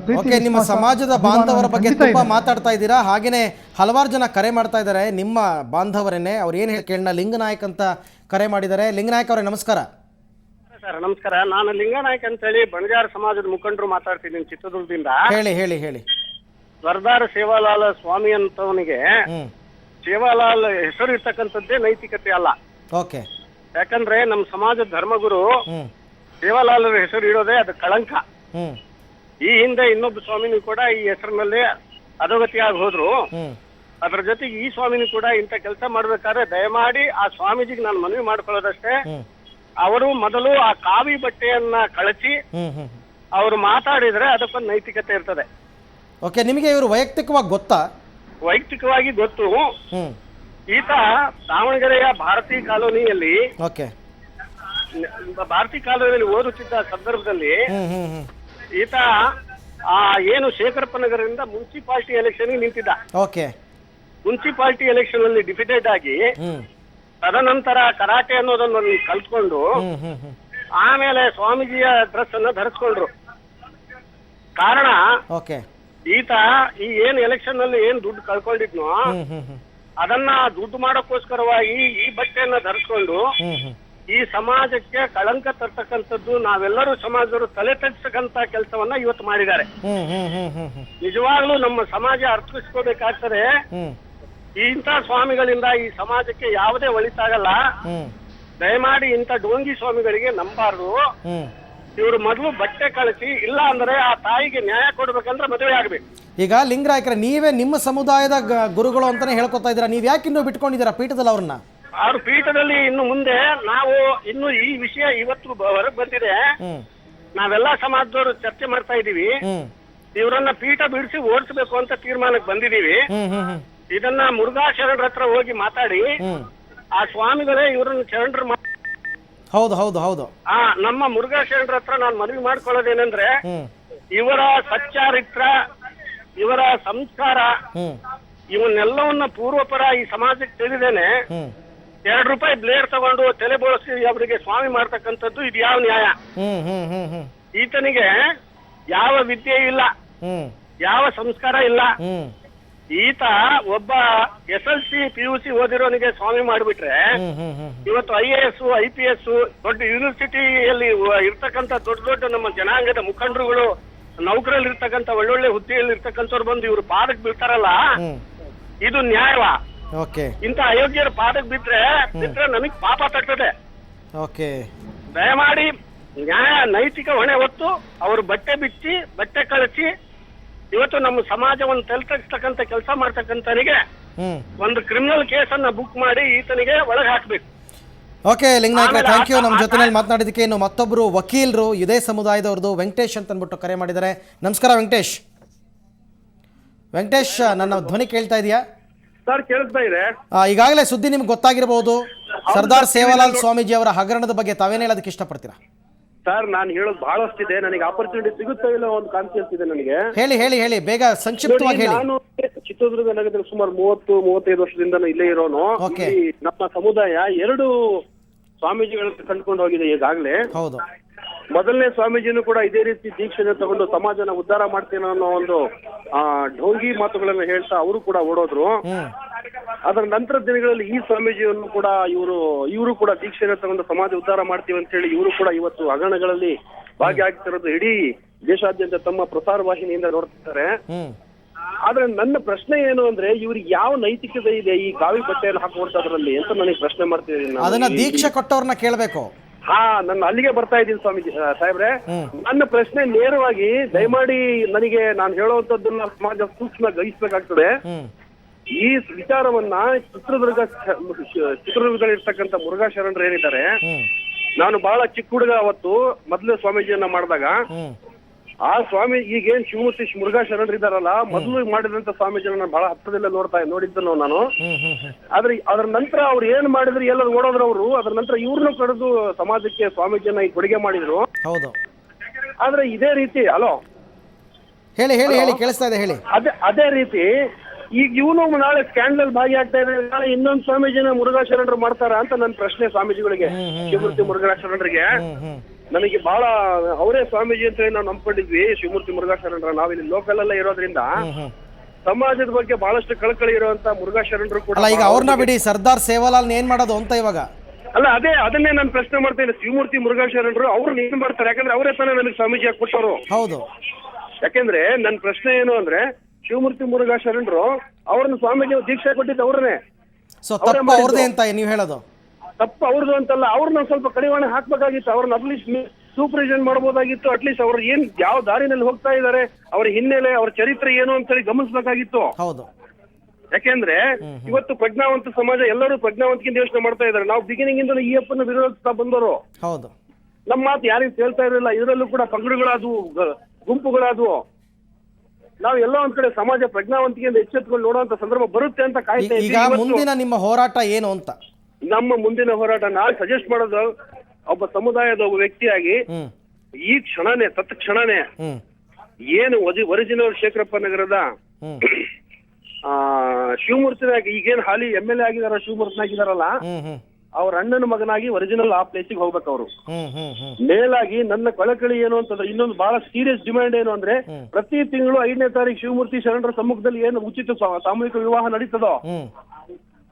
ಪ್ರೀತಿ. ನಿಮ್ಮ ಸಮಾಜದ ಬಾಂಧವರ ಬಗ್ಗೆ ತುಂಬ ಮಾತಾಡ್ತಾ ಇದ್ದೀರಾ. ಹಾಗೆಯೇ ಹಲವಾರು ಜನ ಕರೆ ಮಾಡ್ತಾ ಇದ್ದಾರೆ, ನಿಮ್ಮ ಬಾಂಧವರೇನೆ. ಅವ್ರು ಏನು ಹೇಳಿ ಕೇಳೋಣ. ಲಿಂಗನಾಯಕ್ ಅಂತ ಕರೆ ಮಾಡಿದ್ದಾರೆ. ಲಿಂಗನಾಯಕ್ ಅವರೇ ನಮಸ್ಕಾರ. ಸರ್ ನಮಸ್ಕಾರ. ನಾನು ಲಿಂಗನಾಯಕ್ ಅಂತ ಹೇಳಿ ಬಣಜಾರ ಸಮಾಜದ ಮುಖಂಡರು ಮಾತಾಡ್ತಿದ್ದೀನಿ ಚಿತ್ರದುರ್ಗದಿಂದ. ಹೇಳಿ ಹೇಳಿ ಹೇಳಿ. ಸರ್ದಾರ್ ಸೇವಾಲಾಲ್ ಸ್ವಾಮಿ ಅಂತವನಿಗೆ ಸೇವಾಲಾಲ್ ಹೆಸರು ಇರ್ತಕ್ಕಂಥದ್ದೇ ನೈತಿಕತೆ ಅಲ್ಲ. ಓಕೆ. ಯಾಕಂದ್ರೆ ನಮ್ಮ ಸಮಾಜದ ಧರ್ಮಗುರು ಸೇವಾಲಾಲ್ ಹೆಸರು ಇಡೋದೇ ಅದು ಕಳಂಕ. ಈ ಹಿಂದೆ ಇನ್ನೊಬ್ಬ ಸ್ವಾಮಿನೂ ಕೂಡ ಈ ಹೆಸರಿನಲ್ಲಿ ಅಧೋಗತಿಯಾಗಿ ಹೋದ್ರು. ಅದ್ರ ಜೊತೆಗೆ ಈ ಸ್ವಾಮಿನೂ ಕೂಡ ಇಂಥ ಕೆಲಸ ಮಾಡ್ಬೇಕಾದ್ರೆ ದಯಮಾಡಿ ಆ ಸ್ವಾಮೀಜಿಗೆ ನಾನು ಮನವಿ ಮಾಡ್ಕೊಳ್ಳೋದಷ್ಟೇ, ಅವರು ಮೊದಲು ಆ ಕಾವಿ ಬಟ್ಟೆಯನ್ನ ಕಳಚಿ ಅವರು ಮಾತಾಡಿದ್ರೆ ಅದಕ್ಕೊಂದು ನೈತಿಕತೆ ಇರ್ತದೆ. ಓಕೆ, ನಿಮಗೆ ಇವರು ವೈಯಕ್ತಿಕವಾಗಿ ಗೊತ್ತಾ? ವೈಯಕ್ತಿಕವಾಗಿ ಗೊತ್ತು. ಈತ ದಾವಣಗೆರೆಯ ಭಾರತೀಯ ಕಾಲೋನಿಯಲ್ಲಿ ಓದುತ್ತಿದ್ದ ಸಂದರ್ಭದಲ್ಲಿ ಈತ ಏನು ಶೇಖರಪ್ಪ ನಗರದಿಂದ ಮುನ್ಸಿಪಾಲಿಟಿ ಎಲೆಕ್ಷನ್ ನಿಂತಿದ್ದ. ಮುನ್ಸಿಪಾಲಿಟಿ ಎಲೆಕ್ಷನ್ ಅಲ್ಲಿ ಡಿಫಿಟೆಡ್ ಆಗಿ ತದನಂತರ ಕರಾಟೆ ಅನ್ನೋದನ್ನು ಕಲ್ತ್ಕೊಂಡು ಆಮೇಲೆ ಸ್ವಾಮೀಜಿಯ ಡ್ರೆಸ್ ಅನ್ನ ಧರಿಸ್ಕೊಂಡ್ರು. ಕಾರಣ ಈತ ಈ ಏನ್ ಎಲೆಕ್ಷನ್ ನಲ್ಲಿ ಏನ್ ದುಡ್ಡು ಕಳ್ಕೊಂಡಿದ್ನೋ ಅದನ್ನ ದುಡ್ಡು ಮಾಡೋಕ್ಕೋಸ್ಕರವಾಗಿ ಈ ಬಟ್ಟೆಯನ್ನ ಧರಿಸ್ಕೊಂಡು ಈ ಸಮಾಜಕ್ಕೆ ಕಳಂಕ ತರ್ತಕ್ಕಂಥದ್ದು, ನಾವೆಲ್ಲರೂ ಸಮಾಜದವರು ತಲೆ ತಗ್ಸಕ್ಕಂತ ಕೆಲಸವನ್ನ ಇವತ್ತು ಮಾಡಿದ್ದಾರೆ. ನಿಜವಾಗ್ಲೂ ನಮ್ಮ ಸಮಾಜ ಅರ್ಥಿಸ್ಕೋಬೇಕಾಗ್ತದೆ. ಇಂಥ ಸ್ವಾಮಿಗಳಿಂದ ಈ ಸಮಾಜಕ್ಕೆ ಯಾವುದೇ ಒಳಿತಾಗಲ್ಲ. ದಯಮಾಡಿ ಇಂಥ ಡೋಂಗಿ ಸ್ವಾಮಿಗಳಿಗೆ ನಂಬಾರ್ದು. ಇವರು ಮೊದಲು ಬಟ್ಟೆ ಕಳಿಸಿ, ಇಲ್ಲ ಅಂದ್ರೆ ಆ ತಾಯಿಗೆ ನ್ಯಾಯ ಕೊಡ್ಬೇಕಂದ್ರೆ ಮದುವೆ ಆಗ್ಬೇಕು. ಈಗ ಲಿಂಗರಾಯಕರ ನೀವೇ ನಿಮ್ಮ ಸಮುದಾಯದ ಗುರುಗಳು ಅಂತಾನೆ ಹೇಳ್ಕೊತಾ ಇದ್ದೀರಾ, ನೀವ್ ಯಾಕೆ ಇನ್ನೂ ಬಿಟ್ಕೊಂಡಿದ್ದೀರಾ ಪೀಠದಲ್ಲಿ ಅವ್ರನ್ನ? ಅವ್ರ ಪೀಠದಲ್ಲಿ ಇನ್ನು ಮುಂದೆ ನಾವು ಇನ್ನು ಈ ವಿಷಯ ಇವತ್ತು ಹೊರಗೆ ಬಂದಿದೆ, ನಾವೆಲ್ಲಾ ಸಮಾಜದವರು ಚರ್ಚೆ ಮಾಡ್ತಾ ಇದೀವಿ. ಇವರನ್ನ ಪೀಠ ಬಿಡಿಸಿ ಓಡಿಸ್ಬೇಕು ಅಂತ ತೀರ್ಮಾನಕ್ಕೆ ಬಂದಿದೀವಿ. ಇದನ್ನ ಮುರುಘಾ ಶರಣರ ಹತ್ರ ಹೋಗಿ ಮಾತಾಡಿ ಆ ಸ್ವಾಮಿಗಳೇ ಇವರನ್ನು ಶರಣರು. ಹೌದು ಹೌದು ಹೌದು. ನಮ್ಮ ಮುರುಘಾ ಶರಣರ ಹತ್ರ ನಾನು ಮನವಿ ಮಾಡ್ಕೊಳ್ಳೋದೇನೆಂದ್ರೆ, ಇವರ ಸಚ್ಚಾರಿತ್ರ, ಇವರ ಸಂಸ್ಕಾರ, ಇವನ್ನೆಲ್ಲವನ್ನ ಪೂರ್ವಪರ ಈ ಸಮಾಜಕ್ಕೆ ತಿಳಿದೇನೆ ₹2 ಬ್ಲೇಡ್ ತಗೊಂಡು ತಲೆ ಬೋಳಿಸಿ ಅವರಿಗೆ ಸ್ವಾಮಿ ಮಾಡ್ತಕ್ಕಂಥದ್ದು ಇದು ಯಾವ ನ್ಯಾಯ? ಈತನಿಗೆ ಯಾವ ವಿದ್ಯೆ ಇಲ್ಲ, ಯಾವ ಸಂಸ್ಕಾರ ಇಲ್ಲ. ಈತ ಒಬ್ಬ SLC PUC ಓದಿರೋನಿಗೆ ಸ್ವಾಮಿ ಮಾಡ್ಬಿಟ್ರೆ ಇವತ್ತು IAS IPS ದೊಡ್ಡ ಯೂನಿವರ್ಸಿಟಿಯಲ್ಲಿ ಇರ್ತಕ್ಕಂಥ ದೊಡ್ಡ ದೊಡ್ಡ ನಮ್ಮ ಜನಾಂಗದ ಮುಖಂಡರುಗಳು, ನೌಕರಲ್ಲಿ ಇರ್ತಕ್ಕಂಥ ಒಳ್ಳೊಳ್ಳೆ ಹುದ್ದೆಯಲ್ಲಿ ಇರ್ತಕ್ಕಂಥವ್ರು ಬಂದು ಇವ್ರು ಪಾದಕ್ಕೆ ಬೀಳ್ತಾರಲ್ಲ, ಇದು ನ್ಯಾಯವಾ? ಇಂಥ ಅಯೋಗ್ಯರ ಪಾದಕ್ಕೆ ಬಿಟ್ರೆ ನಮಗ್ ಪಾಪ ತಟ್ಟದೆ. ದಯಮಾಡಿ ನ್ಯಾಯ ನೈತಿಕ ಹೊಣೆ ಹೊತ್ತು ಅವರು ಬಟ್ಟೆ ಬಿಚ್ಚಿ ಬಟ್ಟೆ ಕಳಿಸಿ ಇವತ್ತು ನಮ್ಮ ಸಮಾಜವನ್ನು ತಲೆತಗ್ಸ್ತಕ್ಕಂಥ ಕೆಲಸ ಮಾಡ್ತಕ್ಕಂಥನಿಗೆ ಒಂದು ಕ್ರಿಮಿನಲ್ ಕೇಸನ್ನ ಬುಕ್ ಮಾಡಿ ಈತನಿಗೆ ಒಳಗೆ ಹಾಕ್ಬೇಕು. Okay Linganayaka, thank you. ನಮ್ಮ ಜೊತೆನಲ್ಲಿ ಮಾತನಾಡಿದಕ್ಕೆ. ಇನ್ನು ಮತ್ತೊಬ್ಬರು ವಕೀಲರು ಇದೇ ಸಮುದಾಯದವ್ರದ್ದು ವೆಂಕಟೇಶ್ ಅಂತ ಅಂದ್ಬಿಟ್ಟು ಕರೆ ಮಾಡಿದ್ದಾರೆ. ನಮಸ್ಕಾರ ವೆಂಕಟೇಶ್. ವೆಂಕಟೇಶ್, ನನ್ನ ಧ್ವನಿ ಕೇಳ್ತಾ ಇದೆಯಾ? ಸರ್ ಕೇಳಿಸ್ತಾ ಇದೆ. ಈಗಾಗಲೇ ಸುದ್ದಿ ನಿಮ್ಗೆ ಗೊತ್ತಾಗಿರಬಹುದು, ಸರ್ದಾರ್ ಸೇವಾಲಾಲ್ ಸ್ವಾಮೀಜಿ ಅವರ ಹಗರಣದ ಬಗ್ಗೆ. ತಾವೇನು ಹೇಳೋದಕ್ಕೆ ಇಷ್ಟಪಡ್ತೀರಾ? ಸರ್ ನಾನು ಹೇಳೋದು ಬಹಳಷ್ಟಿದೆ, ನನಗೆ ಆಪರ್ಚುನಿಟಿ ಸಿಗುತ್ತೋ ಇಲ್ಲ ಒಂದು ಕಾನ್ಫಿಡೆನ್ಸ್ ಇದೆ ನನಗೆ. ಹೇಳಿ ಹೇಳಿ ಹೇಳಿ, ಬೇಗ ಸಂಕ್ಷಿಪ್ತವಾಗಿ ಹೇಳಿ. ನಾನು ಚಿತ್ರದುರ್ಗ ನಗರದಲ್ಲಿ ಸುಮಾರು 30-35 ವರ್ಷದಿಂದನೂ ಇಲ್ಲೇ ಇರೋನು. Okay. ಇಲ್ಲಿ ನಮ್ಮ ಸಮುದಾಯ 2 ಸ್ವಾಮೀಜಿಗಳನ್ನ ಕಂಡುಕೊಂಡು ಹೋಗಿದೆ ಈಗಾಗ್ಲೇ. ಹೌದು. ಮೊದಲನೇ ಸ್ವಾಮೀಜಿನೂ ಕೂಡ ಇದೇ ರೀತಿ ದೀಕ್ಷೆನ ತಗೊಂಡು ಸಮಾಜನ ಉದ್ಧಾರ ಮಾಡ್ತೇನೆ ಅನ್ನೋ ಒಂದು ಢೋಂಗಿ ಮಾತುಗಳನ್ನ ಹೇಳ್ತಾ ಅವರು ಕೂಡ ಓಡೋದ್ರು. ಅದರ ನಂತರ ದಿನಗಳಲ್ಲಿ ಈ ಸ್ವಾಮೀಜಿಯನ್ನು ಕೂಡ ಇವರು ಕೂಡ ದೀಕ್ಷೆನ ತಗೊಂಡು ಸಮಾಜ ಉದ್ಧಾರ ಮಾಡ್ತೀವಿ ಅಂತ ಹೇಳಿ ಇವರು ಕೂಡ ಇವತ್ತು ಹಗರಣಗಳಲ್ಲಿ ಭಾಗಿಯಾಗ್ತಿರೋದು ಇಡೀ ದೇಶಾದ್ಯಂತ ತಮ್ಮ ಪ್ರಸಾರ ವಾಹಿನಿಯಿಂದ ನೋಡ್ತಿದ್ದಾರೆ. ಆದ್ರೆ ನನ್ನ ಪ್ರಶ್ನೆ ಏನು ಅಂದ್ರೆ ಇವ್ರಿಗೆ ಯಾವ ನೈತಿಕತೆ ಇದೆ ಈ ಕಾವಿ ಬಟ್ಟೆಯಲ್ಲಿ ಹಾಕುವಂತದ್ರಲ್ಲಿ ಅಂತ ನನಗೆ ಪ್ರಶ್ನೆ ಮಾಡ್ತಿದ್ದೀನಿ. ಅದನ್ನ ದೀಕ್ಷೆ ಕೊಟ್ಟವ್ರನ್ನ ಕೇಳಬೇಕು. ನನ್ನ ಅಲ್ಲಿಗೆ ಬರ್ತಾ ಇದ್ದೀನಿ ಸ್ವಾಮೀಜಿ ಸಾಹೇಬ್ರೆ. ನನ್ನ ಪ್ರಶ್ನೆ ನೇರವಾಗಿ ದಯಮಾಡಿ ನನಗೆ ನಾನು ಹೇಳುವಂತದ್ದನ್ನ ಸಮಾಜ ಸೂಕ್ಷ್ಮ ಗ್ರಹಿಸಬೇಕಾಗ್ತದೆ. ಈ ವಿಚಾರವನ್ನ ಚಿತ್ರದುರ್ಗದಲ್ಲಿರ್ತಕ್ಕಂಥ ಮುರುಘಾ ಶರಣರು ಏನಿದ್ದಾರೆ, ನಾನು ಬಹಳ ಚಿಕ್ಕ ಹುಡುಗ ಅವತ್ತು ಮೊದಲೇ ಸ್ವಾಮೀಜಿಯನ್ನ ಮಾಡಿದಾಗ ಆ ಸ್ವಾಮಿ ಈಗೇನ್ ಶಿವಮೂರ್ತಿ ಮುರುಘಾ ಶರಣರು ಇದಾರಲ್ಲ, ಮೊದಲು ಮಾಡಿದಂತ ಸ್ವಾಮೀಜಿನ ನಾನು ಬಹಳ ಹತ್ತಿರದಲ್ಲೇ ನೋಡಿದ್ದನು ನಾನು. ಆದ್ರೆ ಅದರ ನಂತರ ಅವ್ರು ಏನ್ ಮಾಡಿದ್ರು ಎಲ್ಲರೂ ಓಡೋದ್ರು ಅವರು. ಅದ್ರ ನಂತರ ಇವ್ರನ್ನು ಕರೆದು ಸಮಾಜಕ್ಕೆ ಸ್ವಾಮೀಜಿಯನ್ನ ಈ ಕೊಡುಗೆ ಮಾಡಿದ್ರು. ಹೌದು. ಆದ್ರೆ ಇದೇ ರೀತಿ ಹೇಳಿ ಕೇಳಿಸ್ತಾ ಇದೆ ಹೇಳಿ. ಅದೇ ರೀತಿ ಈಗ ಇವನು ನಾಳೆ ಸ್ಕ್ಯಾಂಡಲ್ ಭಾಗಿಯಾಗ್ತಾ ಇದೆ, ನಾಳೆ ಇನ್ನೊಂದು ಸ್ವಾಮೀಜಿನ ಮುರುಘಾ ಶರಣರು ಮಾಡ್ತಾರ ಅಂತ ನನ್ನ ಪ್ರಶ್ನೆ ಸ್ವಾಮೀಜಿಗಳಿಗೆ, ಶಿವಮೂರ್ತಿ ಮುರುಘಾ ಶರಣರಿಗೆ. ನನಗೆ ಬಹಳ ಅವರೇ ಸ್ವಾಮೀಜಿ ಅಂತ ಹೇಳಿ ನಾವು ನಂಬ್ಕೊಂಡಿದ್ವಿ ಶಿವಮೂರ್ತಿ ಮುರುಘಾ ಶರಣರ. ನಾವಿಲ್ಲಿ ಲೋಕಲ್ ಅಲ್ಲೇ ಇರೋದ್ರಿಂದ ಸಮಾಜದ ಬಗ್ಗೆ ಬಹಳಷ್ಟು ಕಳಕಳಿ ಇರುವಂತ ಮುರುಘಾ ಶರಣರು ಕೂಡ. ಈಗ ಅವ್ರನ್ನ ಬಿಡಿ, ಸರ್ದಾರ್ ಸೇವಾಲಾಲ್ ಏನ್ ಮಾಡೋದು ಅಂತ ಇವಾಗ. ಅಲ್ಲ ಅದನ್ನೇ ನಾನು ಪ್ರಶ್ನೆ ಮಾಡ್ತೇನೆ. ಶಿವಮೂರ್ತಿ ಮುರುಘಾ ಶರಣರು ಅವ್ರನ್ನ ಏನ್ ಮಾಡ್ತಾರೆ? ಯಾಕಂದ್ರೆ ಅವರೇ ತಾನೇ ನನಗೆ ಸ್ವಾಮೀಜಿ ಆಗಿ ಕೊಟ್ಟವರು. ಹೌದು. ಯಾಕಂದ್ರೆ ನನ್ನ ಪ್ರಶ್ನೆ ಏನು ಅಂದ್ರೆ ಶಿವಮೂರ್ತಿ ಮುರುಘಾ ಶರಣರು ಅವ್ರನ್ನ ಸ್ವಾಮೀಜಿ ದೀಕ್ಷೆ ಕೊಟ್ಟಿದ್ದು ಅವ್ರನ್ನೇ. ಸೊ ತಪ್ಪು ಅವ್ರದೇ ಅಂತ ನೀವು ಹೇಳೋದು? ತಪ್ಪು ಅವ್ರದ್ದು ಅಂತಲ್ಲ, ಅವ್ರನ್ನ ಸ್ವಲ್ಪ ಕಡಿವಾಣ ಹಾಕ್ಬೇಕಾಗಿತ್ತು. ಅವ್ರನ್ನ ಅಟ್ಲೀಸ್ಟ್ ಸೂಪರ್ವಿಷನ್ ಮಾಡಬಹುದಾಗಿತ್ತು. ಅಟ್ಲೀಸ್ಟ್ ಅವ್ರು ಯಾವ ದಾರಿನಲ್ಲಿ ಹೋಗ್ತಾ ಇದ್ದಾರೆ, ಅವ್ರ ಹಿನ್ನೆಲೆ, ಅವ್ರ ಚರಿತ್ರೆ ಏನು ಅಂತ ಹೇಳಿ ಗಮನಿಸಬೇಕಾಗಿತ್ತು. ಹೌದು. ಯಾಕೆಂದ್ರೆ ಇವತ್ತು ಪ್ರಜ್ಞಾವಂತ ಸಮಾಜ, ಎಲ್ಲರೂ ಪ್ರಜ್ಞಾವಂತಿಕೆಯಿಂದ ಯೋಚನೆ ಮಾಡ್ತಾ ಇದ್ದಾರೆ. ನಾವು ಬಿಗಿನಿಂಗ್ ಇಂದ ಈ ಅಪ್ಪನ ವಿರೋಧಿಸ್ತಾ ಬಂದವರು. ಹೌದು. ನಮ್ಮ ಮಾತು ಯಾರಿಗೂ ಕೇಳ್ತಾ ಇರಲಿಲ್ಲ. ಇದರಲ್ಲೂ ಕೂಡ ಪಂಗಡಗಳಾದವು, ಗುಂಪುಗಳಾದವು. ನಾವು ಎಲ್ಲೋ ಒಂದ್ ಕಡೆ ಸಮಾಜ ಪ್ರಜ್ಞಾವಂತಿಕೆಯಿಂದ ಎಚ್ಚೆತ್ತುಕೊಂಡು ನೋಡುವಂತ ಸಂದರ್ಭ ಬರುತ್ತೆ ಅಂತ ಕಾಯ್ತಾ ಈಗ ಮುಂದಿನ ನಿಮ್ಮ ಹೋರಾಟ ಏನು ಅಂತ? ನಮ್ಮ ಮುಂದಿನ ಹೋರಾಟ ನಾನು ಸಜೆಸ್ಟ್ ಮಾಡೋದು, ಒಬ್ಬ ಸಮುದಾಯದ ಒಬ್ಬ ವ್ಯಕ್ತಿಯಾಗಿ ಈ ಕ್ಷಣನೇ ತತ್ಕ್ಷಣನೇ ಏನು ಒರಿಜಿನಲ್ ಶೇಖರಪ್ಪ ನಗರದ ಶಿವಮೂರ್ತಿನಾಗಿ ಈಗೇನ್ ಹಾಲಿ MLA ಆಗಿದಾರ, ಶಿವಮೂರ್ತಿನಾಗಿದಾರಲ್ಲ, ಅವ್ರ ಅಣ್ಣನ ಮಗನಾಗಿ ಒರಿಜಿನಲ್ ಆ ಪ್ಲೇಸಿಗೆ ಹೋಗ್ಬೇಕು ಅವರು. ಮೇಲಾಗಿ ನನ್ನ ಕಳಕಳಿ ಏನು ಅಂತಂದ್ರೆ, ಇನ್ನೊಂದು ಬಹಳ ಸೀರಿಯಸ್ ಡಿಮ್ಯಾಂಡ್ ಏನು ಅಂದ್ರೆ, ಪ್ರತಿ ತಿಂಗಳು 5ನೇ ತಾರೀಕು ಶಿವಮೂರ್ತಿ ಶರಣರ ಸಮ್ಮುಖದಲ್ಲಿ ಏನು ಉಚಿತ ಸಾಮೂಹಿಕ ವಿವಾಹ ನಡೀತದೋ,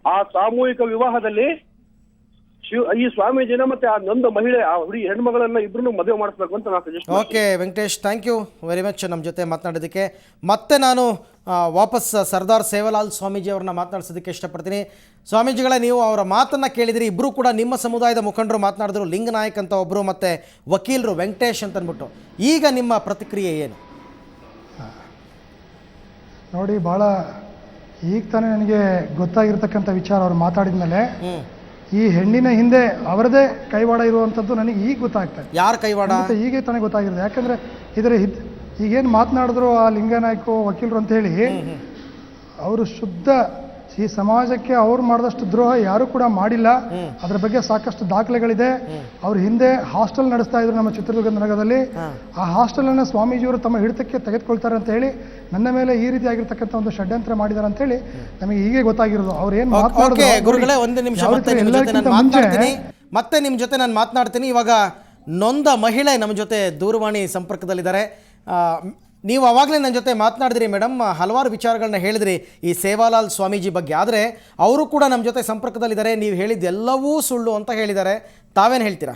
ಆ ಸಾಮೂಹಿಕ ವಿವಾಹದಲ್ಲಿ ಈ ಸ್ವಾಮೀಜಿನ ಮತ್ತೆ ಆ ನೊಂದ ಮಹಿಳೆ, ಆ ಹೆಣ್ಮಗಳನ್ನ ಇಬ್ರು ಮದುವೆ ಮಾಡಿಸ್ಬೇಕು ಅಂತ ನಾನು suggest. Okay Venkatesh, thank you very much ನಮ್ಮ ಜೊತೆ ಮಾತನಾಡೋದಕ್ಕೆ. ಮತ್ತೆ ನಾನು ವಾಪಸ್ ಸರ್ದಾರ್ ಸೇವಾಲಾಲ್ ಸ್ವಾಮೀಜಿ ಅವ್ರನ್ನ ಮಾತನಾಡಿಸೋದಕ್ಕೆ ಇಷ್ಟಪಡ್ತೀನಿ. ಸ್ವಾಮೀಜಿಗಳೇ, ನೀವು ಅವರ ಮಾತನ್ನು ಕೇಳಿದಿರಿ. ಇಬ್ಬರು ಕೂಡ ನಿಮ್ಮ ಸಮುದಾಯದ ಮುಖಂಡರು ಮಾತನಾಡಿದ್ರು, ಲಿಂಗನಾಯಕ್ ಅಂತ ಒಬ್ಬರು ಮತ್ತು ವಕೀಲರು ವೆಂಕಟೇಶ್ ಅಂತ ಅಂದ್ಬಿಟ್ಟು. ಈಗ ನಿಮ್ಮ ಪ್ರತಿಕ್ರಿಯೆ ಏನು? ನೋಡಿ, ಭಾಳ ಈಗ ತಾನೇ ನನಗೆ ಗೊತ್ತಾಗಿರ್ತಕ್ಕಂಥ ವಿಚಾರ ಅವ್ರು ಮಾತಾಡಿದ ಮೇಲೆ, ಈ ಹೆಣ್ಣಿನ ಹಿಂದೆ ಅವರದೇ ಕೈವಾಡ ಇರುವಂಥದ್ದು ನನಗೆ ಈಗ ಗೊತ್ತಾಗ್ತಾ ಇದೆ. ಯಾರು ಕೈವಾಡ? ಈಗ ತಾನೇ ಗೊತ್ತಾಗಿರೋದು. ಯಾಕಂದರೆ ಇದರ ಈಗೇನು ಮಾತನಾಡಿದ್ರು ಆ ಲಿಂಗನಾಯ್ಕು ವಕೀಲರು ಅಂತ ಹೇಳಿ, ಅವರು ಶುದ್ಧ ಈ ಸಮಾಜಕ್ಕೆ ಅವ್ರು ಮಾಡಿದಷ್ಟು ದ್ರೋಹ ಯಾರು ಕೂಡ ಮಾಡಿಲ್ಲ. ಅದ್ರ ಬಗ್ಗೆ ಸಾಕಷ್ಟು ದಾಖಲೆಗಳಿದೆ. ಅವ್ರ ಹಿಂದೆ ಹಾಸ್ಟೆಲ್ ನಡೆಸ್ತಾ ಇದ್ರು ನಮ್ಮ ಚಿತ್ರದುರ್ಗ ನಗರದಲ್ಲಿ. ಆ ಹಾಸ್ಟೆಲ್ ಅನ್ನ ಸ್ವಾಮೀಜಿಯವರು ತಮ್ಮ ಹಿಡಿತಕ್ಕೆ ತೆಗೆದುಕೊಳ್ತಾರೆ ಅಂತ ಹೇಳಿ ನನ್ನ ಮೇಲೆ ಈ ರೀತಿ ಆಗಿರ್ತಕ್ಕಂಥ ಒಂದು ಷಡ್ಯಂತ್ರ ಮಾಡಿದಾರೆ ಅಂತ ಹೇಳಿ ನಮಗೆ ಹೀಗೆ ಗೊತ್ತಾಗಿರೋದು. ಅವ್ರು ಏನ್ ಗುರುಗಳೇ, ಒಂದು ನಿಮಿಷ ಮತ್ತೆ ನಿಮ್ಮ ಜೊತೆ ನಾನು ಮಾತನಾಡ್ತೀನಿ. ಇವಾಗ ನೊಂದ ಮಹಿಳೆ ನಮ್ಮ ಜೊತೆ ದೂರವಾಣಿ ಸಂಪರ್ಕದಲ್ಲಿದ್ದಾರೆ. ನೀವು ಅವಾಗಲೇ ನನ್ನ ಜೊತೆ ಮಾತನಾಡಿದ್ರಿ ಮೇಡಮ್, ಹಲವಾರು ವಿಚಾರಗಳನ್ನ ಹೇಳಿದ್ರಿ ಈ ಸೇವಾಲಾಲ್ ಸ್ವಾಮೀಜಿ ಬಗ್ಗೆ. ಆದರೆ ಅವರು ಕೂಡ ನಮ್ಮ ಜೊತೆ ಸಂಪರ್ಕದಲ್ಲಿದ್ದಾರೆ. ನೀವು ಹೇಳಿದ್ದೆಲ್ಲವೂ ಸುಳ್ಳು ಅಂತ ಹೇಳಿದ್ದಾರೆ. ತಾವೇನು ಹೇಳ್ತೀರಾ?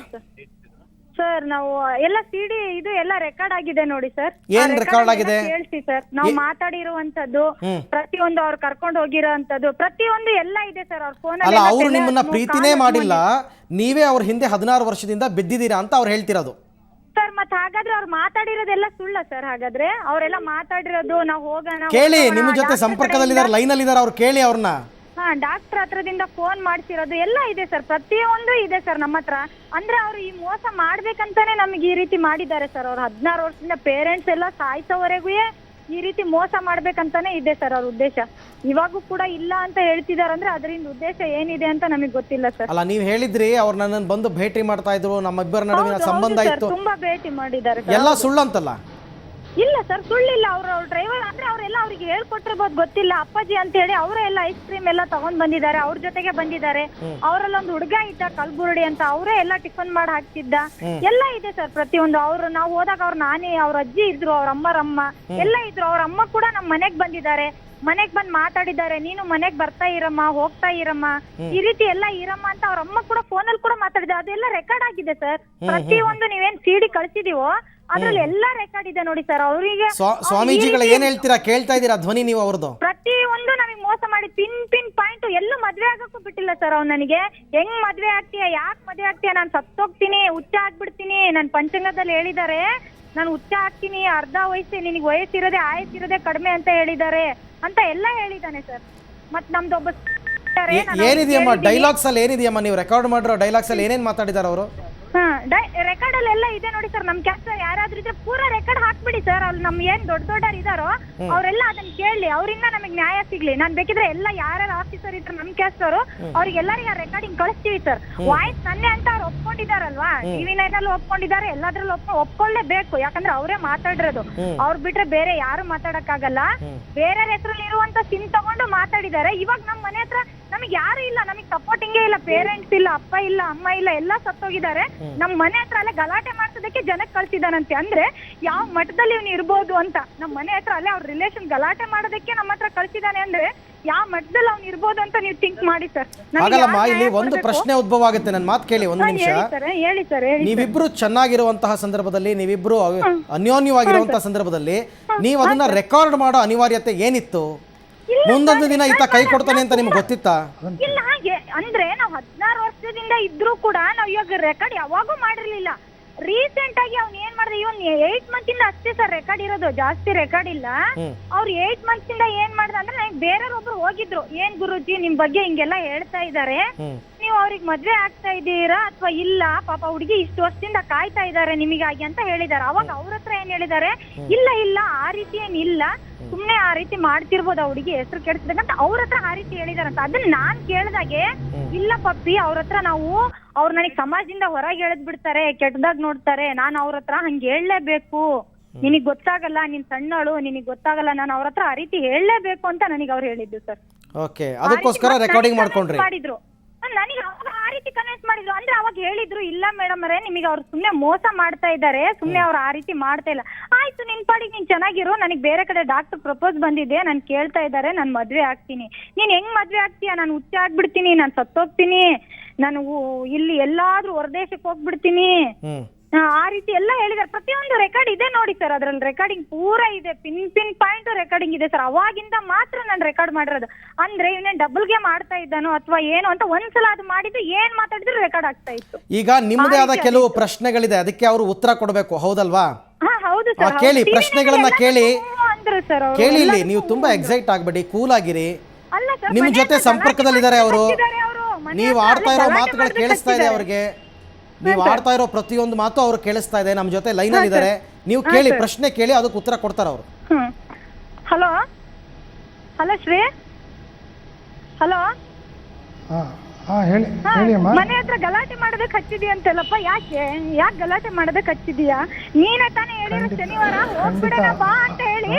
ಸರ್, ನಾವು ಎಲ್ಲ ಸಿಡಿ ಇದು ಎಲ್ಲ ರೆಕಾರ್ಡ್ ಆಗಿದೆ ನೋಡಿ ಸರ್. ಏನ್ ರೆಕಾರ್ಡ್ ಆಗಿದೆ? ಕೇಳಿಸಿ ಸರ್. ನಾವು ಮಾತಾಡಿರುವಂತದ್ದು ಪ್ರತಿಯೊಂದು ಅವ್ರು ಕರ್ಕೊಂಡು ಹೋಗಿರೋಂಥದ್ದು ಪ್ರತಿಯೊಂದು ಎಲ್ಲ ಇದೆ ಸರ್. ಅವ್ರ ಫೋನ್ ಅಲ್ಲ, ಅವರು ನಿಮ್ಮನ್ನ ಪ್ರೀತಿನೇ ಮಾಡಿಲ್ಲ, ನೀವೇ ಅವ್ರ ಹಿಂದೆ 16 ವರ್ಷದಿಂದ ಬಿದ್ದಿದ್ದೀರಾ ಅಂತ ಅವ್ರು ಹೇಳ್ತಿರೋದು. ಸರ್, ಮತ್ತೆ ಹಾಗಾದ್ರೆ ಅವ್ರು ಮಾತಾಡಿರೋದೆಲ್ಲ ಸುಳ್ಳ ಸರ್? ಹಾಗಾದ್ರೆ ಅವರೆಲ್ಲ ಮಾತಾಡಿರೋದು ನಾವು ಹೋಗೋಣ ಕೇಳಿ, ನಿಮ್ಮ ಜೊತೆ ಸಂಪರ್ಕದಲ್ಲಿದ್ದಾರೆ, ಲೈನಲ್ಲಿ ಇದ್ದಾರೆ, ಅವ್ರು ಕೇಳಿ ಅವ್ರನ್ನ. ಡಾಕ್ಟರ್ ಹತ್ರದಿಂದ ಫೋನ್ ಮಾಡ್ಸಿರೋದು ಎಲ್ಲ ಇದೆ ಸರ್. ಪ್ರತಿಯೊಂದು ಇದೆ ಸರ್ ನಮ್ಮ ಹತ್ರ. ಅಂದ್ರೆ ಅವ್ರು ಈ ಮೋಸ ಮಾಡ್ಬೇಕಂತಾನೆ ನಮಗೆ ಈ ರೀತಿ ಮಾಡಿದ್ದಾರೆ ಸರ್. ಅವ್ರು 16 ವರ್ಷದಿಂದ ಪೇರೆಂಟ್ಸ್ ಎಲ್ಲ ಸಾಯಿಸೋವರೆಗೂ ಈ ರೀತಿ ಮೋಸ ಮಾಡ್ಬೇಕಂತಾನೆ ಇದೆ ಸರ್ ಅವ್ರ ಉದ್ದೇಶ. ಇವಾಗೂ ಕೂಡ ಇಲ್ಲ ಅಂತ ಹೇಳ್ತಿದಾರೆ ಅಂದ್ರೆ ಅದರಿಂದ ಉದ್ದೇಶ ಏನಿದೆ ಅಂತ ನಮಗೆ ಗೊತ್ತಿಲ್ಲ ಸರ್. ಅಲ್ಲ, ನೀವು ಹೇಳಿದ್ರಿ ಅವ್ರು ನನ್ನನ್ನು ಬಂದು ಭೇಟಿ ಮಾಡ್ತಾ ಇದ್ರು, ನಮ್ಮ ಇಬ್ಬರ ನಡುವಿನ ಸಂಬಂಧ ಇತ್ತು, ತುಂಬಾ ಭೇಟಿ ಮಾಡಿದ್ದಾರೆ. ಎಲ್ಲ ಸುಳ್ಳು ಅಂತಲ್ಲ? ಇಲ್ಲ ಸರ್, ಸುಳ್ಳಿಲ್ಲ. ಅವ್ರ ಡ್ರೈವರ್ ಅಂದ್ರೆ ಅವರೆಲ್ಲ ಅವ್ರಿಗೆ ಹೇಳ್ಕೊಟ್ಟಿರ್ಬೋದು, ಗೊತ್ತಿಲ್ಲ. ಅಪ್ಪಾಜಿ ಅಂತ ಹೇಳಿ ಅವರೇ ಎಲ್ಲ ಐಸ್ ಕ್ರೀಮ್ ಎಲ್ಲ ತಗೊಂಡ್ ಬಂದಿದ್ದಾರೆ, ಅವ್ರ ಜೊತೆಗೆ ಬಂದಿದ್ದಾರೆ. ಅವರಲ್ಲೊಂದು ಹುಡುಗ ಇದ್ದ ಕಲ್ಬುರ್ಡಿ ಅಂತ, ಅವರೇ ಎಲ್ಲ ಟಿಫನ್ ಮಾಡಿ ಹಾಕ್ತಿದ್ದ. ಎಲ್ಲ ಇದೆ ಸರ್ ಪ್ರತಿಯೊಂದು. ಅವ್ರು ನಾವು ಹೋದಾಗ ಅವ್ರ ನಾನೇ, ಅವ್ರ ಅಜ್ಜಿ ಇದ್ರು, ಅವ್ರ ಅಮ್ಮರಮ್ಮ ಎಲ್ಲ ಇದ್ರು. ಅವ್ರ ಅಮ್ಮ ಕೂಡ ನಮ್ ಮನೆಗ್ ಬಂದಿದ್ದಾರೆ, ಮನೆಗ್ ಬಂದ್ ಮಾತಾಡಿದ್ದಾರೆ. ನೀನು ಮನೆಗ್ ಬರ್ತಾ ಇರಮ್ಮ, ಹೋಗ್ತಾ ಇರಮ್ಮ, ಈ ರೀತಿ ಎಲ್ಲ ಇರಮ್ಮ ಅಂತ ಅವ್ರ ಅಮ್ಮ ಕೂಡ ಫೋನಲ್ಲಿ ಕೂಡ ಮಾತಾಡಿದ್ದಾರೆ. ಅದೆಲ್ಲ ರೆಕಾರ್ಡ್ ಆಗಿದೆ ಸರ್. ಪ್ರತಿಯೊಂದು ನೀವೇನ್ ಸಿಡಿ ಕಳ್ಸಿದೀವೋ ಅದ್ರಲ್ಲಿ ಎಲ್ಲಾ ರೆಕಾರ್ಡ್ ಇದೆ ನೋಡಿ ಸರ್. ಅವರಿಗೆ ಸ್ವಾಮೀಜಿಗಳು ಏನ್ ಹೇಳ್ತೀರಾ, ಕೇಳ್ತಾ ಇದೀರಾ ಧ್ವನಿ ನೀವು ಅವ್ರದ್ದು? ಪ್ರತಿಯೊಂದು ನಮಗೆ ಮೋಸ ಮಾಡಿ ಪಿನ್ ಪಾಯಿಂಟ್ ಎಲ್ಲೂ ಮದ್ವೆ ಆಗಕ್ಕೂ ಬಿಟ್ಟಿಲ್ಲ ಸರ್. ಅವ್ನು ನನಗೆ ಹೆಂಗ್ ಮದ್ವೆ ಆಗ್ತೀಯ, ಯಾಕೆ ಮದ್ವೆ ಆಗ್ತೀಯ, ನಾನ್ ಸತ್ತೋಗ್ತೀನಿ, ಹುಚ್ಚ ಆಗ್ಬಿಡ್ತೀನಿ, ನನ್ ಪಂಚಾಂಗದಲ್ಲಿ ಹೇಳಿದ್ದಾರೆ ನಾನು ಹುಚ್ಚ ಆಗ್ತೀನಿ, ಅರ್ಧ ವಯಸ್ಸು ನಿನಗೆ ವಯಸ್ಸಿರೋದೇ ಆಯಸ್ಸಿರೋದೇ ಕಡಿಮೆ ಅಂತ ಹೇಳಿದ್ದಾರೆ ಅಂತ ಎಲ್ಲ ಹೇಳಿದಾನೆ ಸರ್. ಮತ್ ನಮ್ದೊಬ್ಬ ಏನಿದೆಯಮ್ಮ ಡೈಲಾಗ್ಸ್ ಅಲ್ಲಿ, ಏನಿದೆಯಮ್ಮ ನೀವು ರೆಕಾರ್ಡ್ ಮಾಡಿರೋ ಡೈಲಾಗ್ಸ್ ಅಲ್ಲಿ ಏನೇನ್ ಮಾತಾಡಿದಾರೆ ಅವರು? ರೆಕಾರ್ಡ್ ಅಲ್ಲಿ ಎಲ್ಲ ಇದೆ ನೋಡಿ ಸರ್. ನಮ್ ಕ್ಯಾಸ್ಟ್ ಯಾರಾದ್ರೂ ಇದ್ರೆ ಪೂರಾ ರೆಕಾರ್ಡ್ ಹಾಕ್ಬಿಡಿ ಸರ್. ಅಲ್ಲಿ ನಮ್ ಏನ್ ದೊಡ್ಡವ್ರು ಇದಾರೋ ಅವರೆಲ್ಲ ಅದನ್ನ ಕೇಳಿ, ಅವರಿಂದ ನಮಗ್ ನ್ಯಾಯ ಸಿಗ್ಲಿ. ನಾನ್ ಬೇಕಿದ್ರೆ ಎಲ್ಲ ಯಾರ್ಯಾರು ಆಫೀಸರ್ ಇದ್ರು ನಮ್ ಕ್ಯಾಸ್ಟ್ ಅವರು, ಅವ್ರಿಗೆಲ್ಲರಿಗೆ ಆ ರೆಕಾರ್ಡಿಂಗ್ ಕಳಿಸ್ತೀವಿ ಸರ್. ವಾಯ್ಸ್ ನನ್ನೇ ಅಂತ ಅವ್ರು ಒಪ್ಕೊಂಡಿದಾರಲ್ವಾ, ಟಿವಿ ನೈನಲ್ಲಿ ಒಪ್ಕೊಂಡಿದ್ದಾರೆ, ಎಲ್ಲದ್ರಲ್ಲೂ ಒಪ್ಕೊಳ್ಳೇಬೇಕು. ಯಾಕಂದ್ರೆ ಅವರೇ ಮಾತಾಡಿರೋದು. ಅವ್ರು ಬಿಟ್ರೆ ಬೇರೆ ಯಾರು ಮಾತಾಡಕ್ಕಾಗಲ್ಲ. ಬೇರೆ ಹೆಸರಲ್ಲಿ ಇರುವಂತ ಸಿಮ್ ತಗೊಂಡು ಮಾತಾಡಿದ್ದಾರೆ. ಇವಾಗ ನಮ್ ಮನೆ ಹತ್ರ ನಮಗ್ ಯಾರು ಇಲ್ಲ, ನಮಗ್ ಸಪೋರ್ಟಿಂಗೇ ಇಲ್ಲ, ಪೇರೆಂಟ್ಸ್ ಇಲ್ಲ, ಅಪ್ಪ ಇಲ್ಲ, ಅಮ್ಮ ಇಲ್ಲ, ಎಲ್ಲ ಸತ್ತೋಗಿದ್ದಾರೆ. ನಮ್ ಮನೆ ಹತ್ರ ಅಲ್ಲೇ ಗಲಾಟೆ ಮಾಡ್ಸೋದಕ್ಕೆ ಜನಕ್ಕೆ ಕಳ್ಸಿದಾನಂತೆ. ಅಂದ್ರೆ ಯಾವ ಮಟ್ಟದಲ್ಲಿ ಇವ್ನು ಇರ್ಬೋದು ಅಂತ, ನಮ್ ಮನೆ ಹತ್ರ ಅಲ್ಲೇ ಅವ್ರ ರಿಲೇಷನ್ ಗಲಾಟೆ ಮಾಡೋದಕ್ಕೆ ನಮ್ಮ ಹತ್ರ ಕಳ್ಸಿದಾನೆ ಅಂದ್ರೆ ಯಾವ ಮಟ್ಟದಲ್ಲಿ ಅವ್ನು ಇರ್ಬೋದು ಅಂತ ನೀವು ಥಿಂಕ್ ಮಾಡಿ ಸರ್. ಹಾಗಲ್ಲಮ್ಮ, ಇಲ್ಲಿ ಒಂದು ಪ್ರಶ್ನೆ ಉದ್ಭವ ಆಗುತ್ತೆ. ನನ್ನ ಮಾತು ಕೇಳಿ ಒಂದು ನಿಮಿಷ. ಹೇಳಿ ಸರ್. ನೀವಿಬ್ರು ಚೆನ್ನಾಗಿರುವಂತಹ ಸಂದರ್ಭದಲ್ಲಿ, ನೀವಿಬ್ರು ಅನ್ಯೋನ್ಯವಾಗಿರುವಂತಹ ಸಂದರ್ಭದಲ್ಲಿ ನೀವು ಅದನ್ನ ರೆಕಾರ್ಡ್ ಮಾಡೋ ಅನಿವಾರ್ಯತೆ ಏನಿತ್ತು? ಮುಂದೊಂದು ದಿನ ಈತ ಕೈ ಕೊಡ್ತಾನೆ ಅಂತ ನಿಮ್ಗೆ ಗೊತ್ತಿತ್ತಾ? ಇಲ್ಲ, ಅಂದ್ರೆ ನಾವು 16 ವರ್ಷದಿಂದ ಇದ್ರೂ ಕೂಡ ನಾವ್ ಇವಾಗ ರೆಕಾರ್ಡ್ ಯಾವಾಗೂ ಮಾಡಿರ್ಲಿಲ್ಲ. ರೀಸೆಂಟ್ ಆಗಿ ಅವ್ನು ಏನ್ ಮಾಡಿದ್ರೆ, ಇವನ್ 8 ಮಂತ್ ಇಂದ ಅಷ್ಟೇ ಸರ್ ರೆಕಾರ್ಡ್ ಇರೋದು, ಜಾಸ್ತಿ ರೆಕಾರ್ಡ್ ಇಲ್ಲ. ಅವ್ರು 8 ಮಂತ್ಸ್ ಇಂದ ಏನ್ ಮಾಡಿದ ಅಂದ್ರೆ, ನನಗೆ ಬೇರೆಯವ್ರೊಬ್ರು ಹೋಗಿದ್ರು, ಏನ್ ಗುರುಜಿ ನಿಮ್ ಬಗ್ಗೆ ಹಿಂಗೆಲ್ಲ ಹೇಳ್ತಾ ಇದಾರೆ, ನೀವು ಅವ್ರಿಗೆ ಮದ್ವೆ ಆಗ್ತಾ ಇದ್ದೀರಾ ಅಥವಾ ಇಲ್ಲ, ಪಾಪ ಹುಡುಗಿ ಇಷ್ಟು ವರ್ಷದಿಂದ ಕಾಯ್ತಾ ಇದಾರೆ ನಿಮಗಾಗಿ ಅಂತ ಹೇಳಿದಾರೆ. ಅವಾಗ ಅವ್ರ ಹತ್ರ ಏನ್ ಹೇಳಿದಾರೆ, ಇಲ್ಲ ಇಲ್ಲ ಆ ರೀತಿ ಏನಿಲ್ಲ, ಸುಮ್ನೆ ಆ ರೀತಿ ಮಾಡ್ತಿರ್ಬೋದು, ಆ ಹುಡುಗಿ ಹೆಸರು ಕೆಡಿಸ್ಬೇಕಂತ ಅವ್ರ ಹತ್ರ ಆ ರೀತಿ ಹೇಳಿದಾರಂತ. ಅದನ್ನ ನಾನ್ ಕೇಳ್ದಾಗೆ, ಇಲ್ಲ ಪಪ್ಪಿ, ಅವ್ರ ಹತ್ರ ನಾವು ಅವ್ರು ನನಗ್ ಸಮಾಜದಿಂದ ಹೊರಗೆ ಎಳೆದ್ ಬಿಡ್ತಾರೆ, ಕೆಟ್ಟದಾಗ ನೋಡ್ತಾರೆ, ನಾನ್ ಅವ್ರ ಹತ್ರ ಹಂಗೆ ಹೇಳಲೇಬೇಕು, ನಿನಗ್ ಗೊತ್ತಾಗಲ್ಲ, ನೀನ್ ಸಣ್ಣಳು, ನಿನಗ್ ಗೊತ್ತಾಗಲ್ಲ, ನಾನು ಅವ್ರ ಹತ್ರ ಆ ರೀತಿ ಹೇಳಲೇಬೇಕು ಅಂತ ನನಗೆ ಅವ್ರು ಹೇಳಿದ್ದು ಸರ್. ಓಕೆ, ಅದಕ್ಕೋಸ್ಕರ ರೆಕಾರ್ಡಿಂಗ್ ಮಾಡ್ಕೊಂಡ್ರಿ. ಮಾಡಿದ್ರು ನನಗೆ ಅವಾಗ ಆ ರೀತಿ ಕನ್ವಿನ್ಸ್ ಮಾಡಿದ್ರು. ಅಂದ್ರೆ ಅವಾಗ ಹೇಳಿದ್ರು, ಇಲ್ಲ ಮೇಡಮ್ ಅವರೇ, ನಿಮಗೆ ಅವ್ರು ಸುಮ್ನೆ ಮೋಸ ಮಾಡ್ತಾ ಇದ್ದಾರೆ, ಸುಮ್ನೆ ಅವ್ರು ಆ ರೀತಿ ಮಾಡ್ತಾ ಇಲ್ಲ. ಆಯ್ತು, ನಿನ್ ಪಾಡಿಗೆ ನೀನ್ ಚೆನ್ನಾಗಿರು, ನನಗೆ ಬೇರೆ ಕಡೆ ಡಾಕ್ಟರ್ ಪ್ರಪೋಸ್ ಬಂದಿದೆ, ನಾನು ಕೇಳ್ತಾ ಇದ್ದಾರೆ, ನಾನು ಮದ್ವೆ ಆಗ್ತೀನಿ. ನೀನ್ ಹೆಂಗ್ ಮದ್ವೆ ಆಗ್ತೀಯ, ನಾನು ಹುಚ್ಚ ಆಗ್ಬಿಡ್ತೀನಿ, ನಾನು ಸತ್ತೋಗ್ತೀನಿ, ನಾನು ಇಲ್ಲಿ ಎಲ್ಲಾದ್ರೂ ಹೊರದೇಶಕ್ಕೆ ಹೋಗ್ಬಿಡ್ತೀನಿ, ಆ ರೀತಿ ಎಲ್ಲ ಹೇಳಿದಾರೆ. ಪ್ರತಿಯೊಂದು ರೆಕಾರ್ಡ್ ಇದೆ ನೋಡಿ ಸರ್, ಅದ್ರಲ್ಲಿ ರೆಕಾರ್ಡಿಂಗ್ ಪೂರಾ ಇದೆ, ಪಿನ್ ಪಾಯಿಂಟ್ ರೆಕಾರ್ಡಿಂಗ್ ಇದೆ ಸರ್. ಅವಾಗಿಂದ ಮಾತ್ರ ನಾನು ರೆಕಾರ್ಡ್ ಮಾಡಿರೋದು. ಅಂದ್ರೆ ಇವನೇನ್ ಡಬಲ್ ಗೇಮ್ ಆಡ್ತಾ ಇದ್ದಾನೋ ಅಥವಾ ಏನು ಅಂತ ಒಂದ್ಸಲ ಅದು ಮಾಡಿದ್ದು ಏನ್ ಮಾತಾಡಿದ್ರು ರೆಕಾರ್ಡ್ ಆಗ್ತಾ ಇತ್ತು. ಈಗ ನಿಮ್ಮದೇ ಆದ ಕೆಲವು ಪ್ರಶ್ನೆಗಳಿದೆ, ಅದಕ್ಕೆ ಅವರು ಉತ್ತರ ಕೊಡಬೇಕು, ಹೌದಲ್ವಾ? ಹೌದು ಸರ್. ಕೇಳಿ, ಪ್ರಶ್ನೆಗಳನ್ನ ಕೇಳಿ ಸರ್ ಕೇಳಿ. ಇಲ್ಲಿ ನೀವು ತುಂಬಾ ಎಕ್ಸೈಟ್ ಆಗ್ಬೇಡಿ, ಕೂಲ್ ಆಗಿರಿ. ಅಲ್ಲ ಸರ್, ನಿಮ್ ಜೊತೆ ಸಂಪರ್ಕದಲ್ಲಿದ್ದಾರೆ ಅವರು. ನೀವು ಆಡ್ತಾ ಇರೋ ಮಾತುಗಳು ಕೇಳಿಸ್ತಾ ಇದೆ ಅವ್ರಿಗೆ, ನೀವು ಆಡ್ತಾ ಇರೋ ಪ್ರತಿಯೊಂದು ಮಾತು ಅವ್ರು ಕೇಳಿಸ್ತಾ ಇದೆ. ನಮ್ಮ ಜೊತೆ ಲೈನ್ ಅಲ್ಲಿ ಇದ್ದಾರೆ, ನೀವು ಕೇಳಿ, ಪ್ರಶ್ನೆ ಕೇಳಿ, ಅದಕ್ಕೆ ಉತ್ತರ ಕೊಡ್ತಾರ ಅವರು. Hello hello Shri, hello. ಹೇಳಿ ಅಮ್ಮ. ಮನೆ ಹತ್ರ ಗಲಾಟೆ ಮಾಡೋದಕ್ಕೆ ಹಚ್ಚಿದೀಯ ಅಂತಲ್ಲಪ್ಪ, ಯಾಕೆ ಗಲಾಟೆ ಮಾಡೋದಕ್ಕೆ ಹಚ್ಚಿದೀಯಾ? ನೀನೇ ತಾನೇ ಹೇಳಿರೋ ಶನಿವಾರ ಹೋಗ್ಬಿಡೋಣ ಬಾ ಅಂತ ಹೇಳಿ,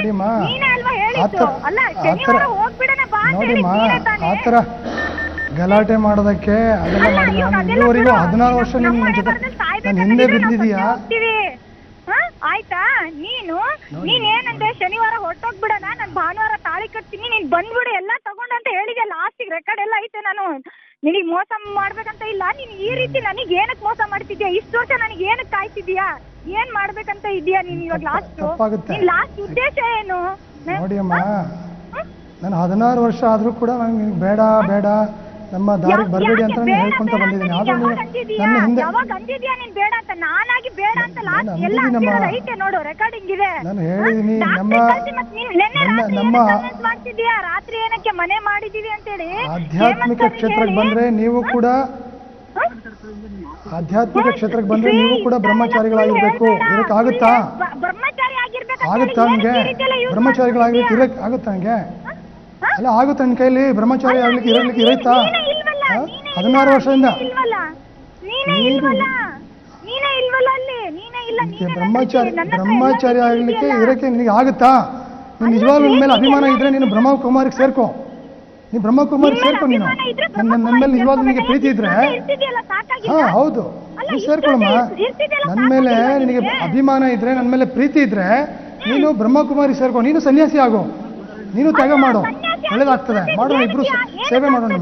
ನೀನೇ ಅಲ್ವಾ ಹೇಳಿದ್ದು? ಅಲ್ಲ, ಶನಿವಾರ ಹೋಗ್ಬಿಡೋಣ ಬಾ ಅಂತ ಹೇಳಿ ನೀನೇ ತಾನೇ. ಗಲಾಟೆ ಮಾಡೋದಕ್ಕೆ ಅದೆಲ್ಲ ಮಾಡಿಲ್ಲ. ಇದುವರೆಗೂ 16 ವರ್ಷ ನಿಮ್ಮ ಜೊತೆ ನಾನು ಹಿಂದೆ ಬಿದ್ದಿದೀಯಾ? ಆಯ್ತಾ, ನೀನೇನಂದ್ರೆ ಶನಿವಾರ ಹೊರಟೋಗ್ಬಿಡೋಣ, ನಾನು ಭಾನುವಾರ ತಾಳಿ ಕಟ್ತೀನಿ, ನೀನ್ ಬಂದ್ಬಿಡು ಎಲ್ಲ ತಗೊಂಡು ಅಂತ ಹೇಳಿದೆ. ಲಾಸ್ಟಿಗೆ ರೆಕಾರ್ಡ್ ಎಲ್ಲ ಐತೆ. ನಾನು ನಿನಗ್ ಮೋಸ ಮಾಡ್ಬೇಕಂತ ಇಲ್ಲ. ನೀನ್ ಈ ರೀತಿ ನನಗ್ ಏನಕ್ ಮೋಸ ಮಾಡ್ತಿದ್ಯಾ? ಇಷ್ಟು ವರ್ಷ ನನಗೆ ಏನಕ್ ಕಾಯ್ತಿದ್ಯಾ? ಏನ್ ಮಾಡ್ಬೇಕಂತ ಇದೀಯಾ ನೀನ್ ಇವಾಗ? ಲಾಸ್ಟ್ ಉದ್ದೇಶ ಏನು? ನೋಡಿ ಅಮ್ಮ, ನಾನು 16 ವರ್ಷ ಆದ್ರೂ ಕೂಡ ನನಗೆ ಬೇಡ ಬೇಡ, ನಮ್ಮ ದಾರಿಗೆ ಬರಬೇಡಿ ಅಂತ ನಾನು ಹೇಳ್ಕೊಂತ ಬಂದಿದ್ದೀನಿ. ಯಾವಾಗ ಅಂದಿದ್ಯಾ ನೀನ್ ಬೇಡ ಅಂತ? ನಾನಾಗಿ ಬೇಡ ಅಂತ ಲಾಸ್ಟ್ ಎಲ್ಲ ಐತೆ ನೋಡು, ರೆಕಾರ್ಡಿಂಗ್ ಇದೆ. ನಾನು ಹೇಳಿದೀನಿ, ನಮ್ಮ ಮಾಡ್ತಿದ್ಯಾ ರಾತ್ರಿ ಏನಕ್ಕೆ ಮನೆ ಮಾಡಿದೀವಿ ಅಂತ ಹೇಳಿ. ಆಧ್ಯಾತ್ಮಿಕ ಕ್ಷೇತ್ರಕ್ಕೆ ಬಂದ್ರೆ ನೀವು ಕೂಡ ಬ್ರಹ್ಮಚಾರಿಗಳಾಗಿರ್ಬೇಕು. ಇರಕ್ಕಾಗುತ್ತಾ? ಆಗುತ್ತಾ ನಿಮ್ಗೆ? ಬ್ರಹ್ಮಚಾರಿಗಳಾಗಿರ್ಬೇಕು ಆಗುತ್ತಾ ನಿಮ್ಗೆ? ಅಲ್ಲ, ಆಗುತ್ತೆ ನನ್ನ ಕೈಲಿ ಬ್ರಹ್ಮಚಾರಿ ಆಗ್ಲಿಕ್ಕೆ ಇರೈತಾ? 16 ವರ್ಷದಿಂದ ನೀನೇ ಇಲ್ವಲ್ಲ ಅಲ್ಲಿ, ನೀನೇ ಇಲ್ಲ ಇಲ್ಲ, ನೀನೇ ಬ್ರಹ್ಮಚಾರಿ ಆಗ್ಲಿಕ್ಕೆ ಇರಕ್ಕೆ ನಿನಗೆ ಆಗುತ್ತಾ? ನೀನು ನಿಜವಾಗ್ಲೂ ನಿನ್ನ ಮೇಲೆ ಅಭಿಮಾನ ಇದ್ರೆ ನೀನು ಬ್ರಹ್ಮಕುಮಾರಿಗೆ ಸೇರ್ಕೊ. ನೀನು ಬ್ರಹ್ಮಕುಮಾರಿಗೆ ಸೇರ್ಕೊ. ನೀನು ನನ್ನ ಮೇಲೆ ನಿಜವಾಗ್ಲೂ ನಿನಗೆ ಪ್ರೀತಿ ಇದ್ರೆ ಹೌದು ನೀನು ಸೇರ್ಕೊಳಮ್ಮ. ನನ್ನ ಮೇಲೆ ನಿನಗೆ ಅಭಿಮಾನ ಇದ್ರೆ, ನನ್ನ ಮೇಲೆ ಪ್ರೀತಿ ಇದ್ರೆ ನೀನು ಬ್ರಹ್ಮಕುಮಾರಿ ಸೇರ್ಕೊ. ನೀನು ಸನ್ಯಾಸಿ ಆಗು, ನೀನು ತ್ಯಾಗ ಮಾಡು, ಒಳ್ಳೇದಾಗ್ತದೆ. ಮಾಡೋಣ, ಇಬ್ರು ಸೇವೆ ಮಾಡೋಣ.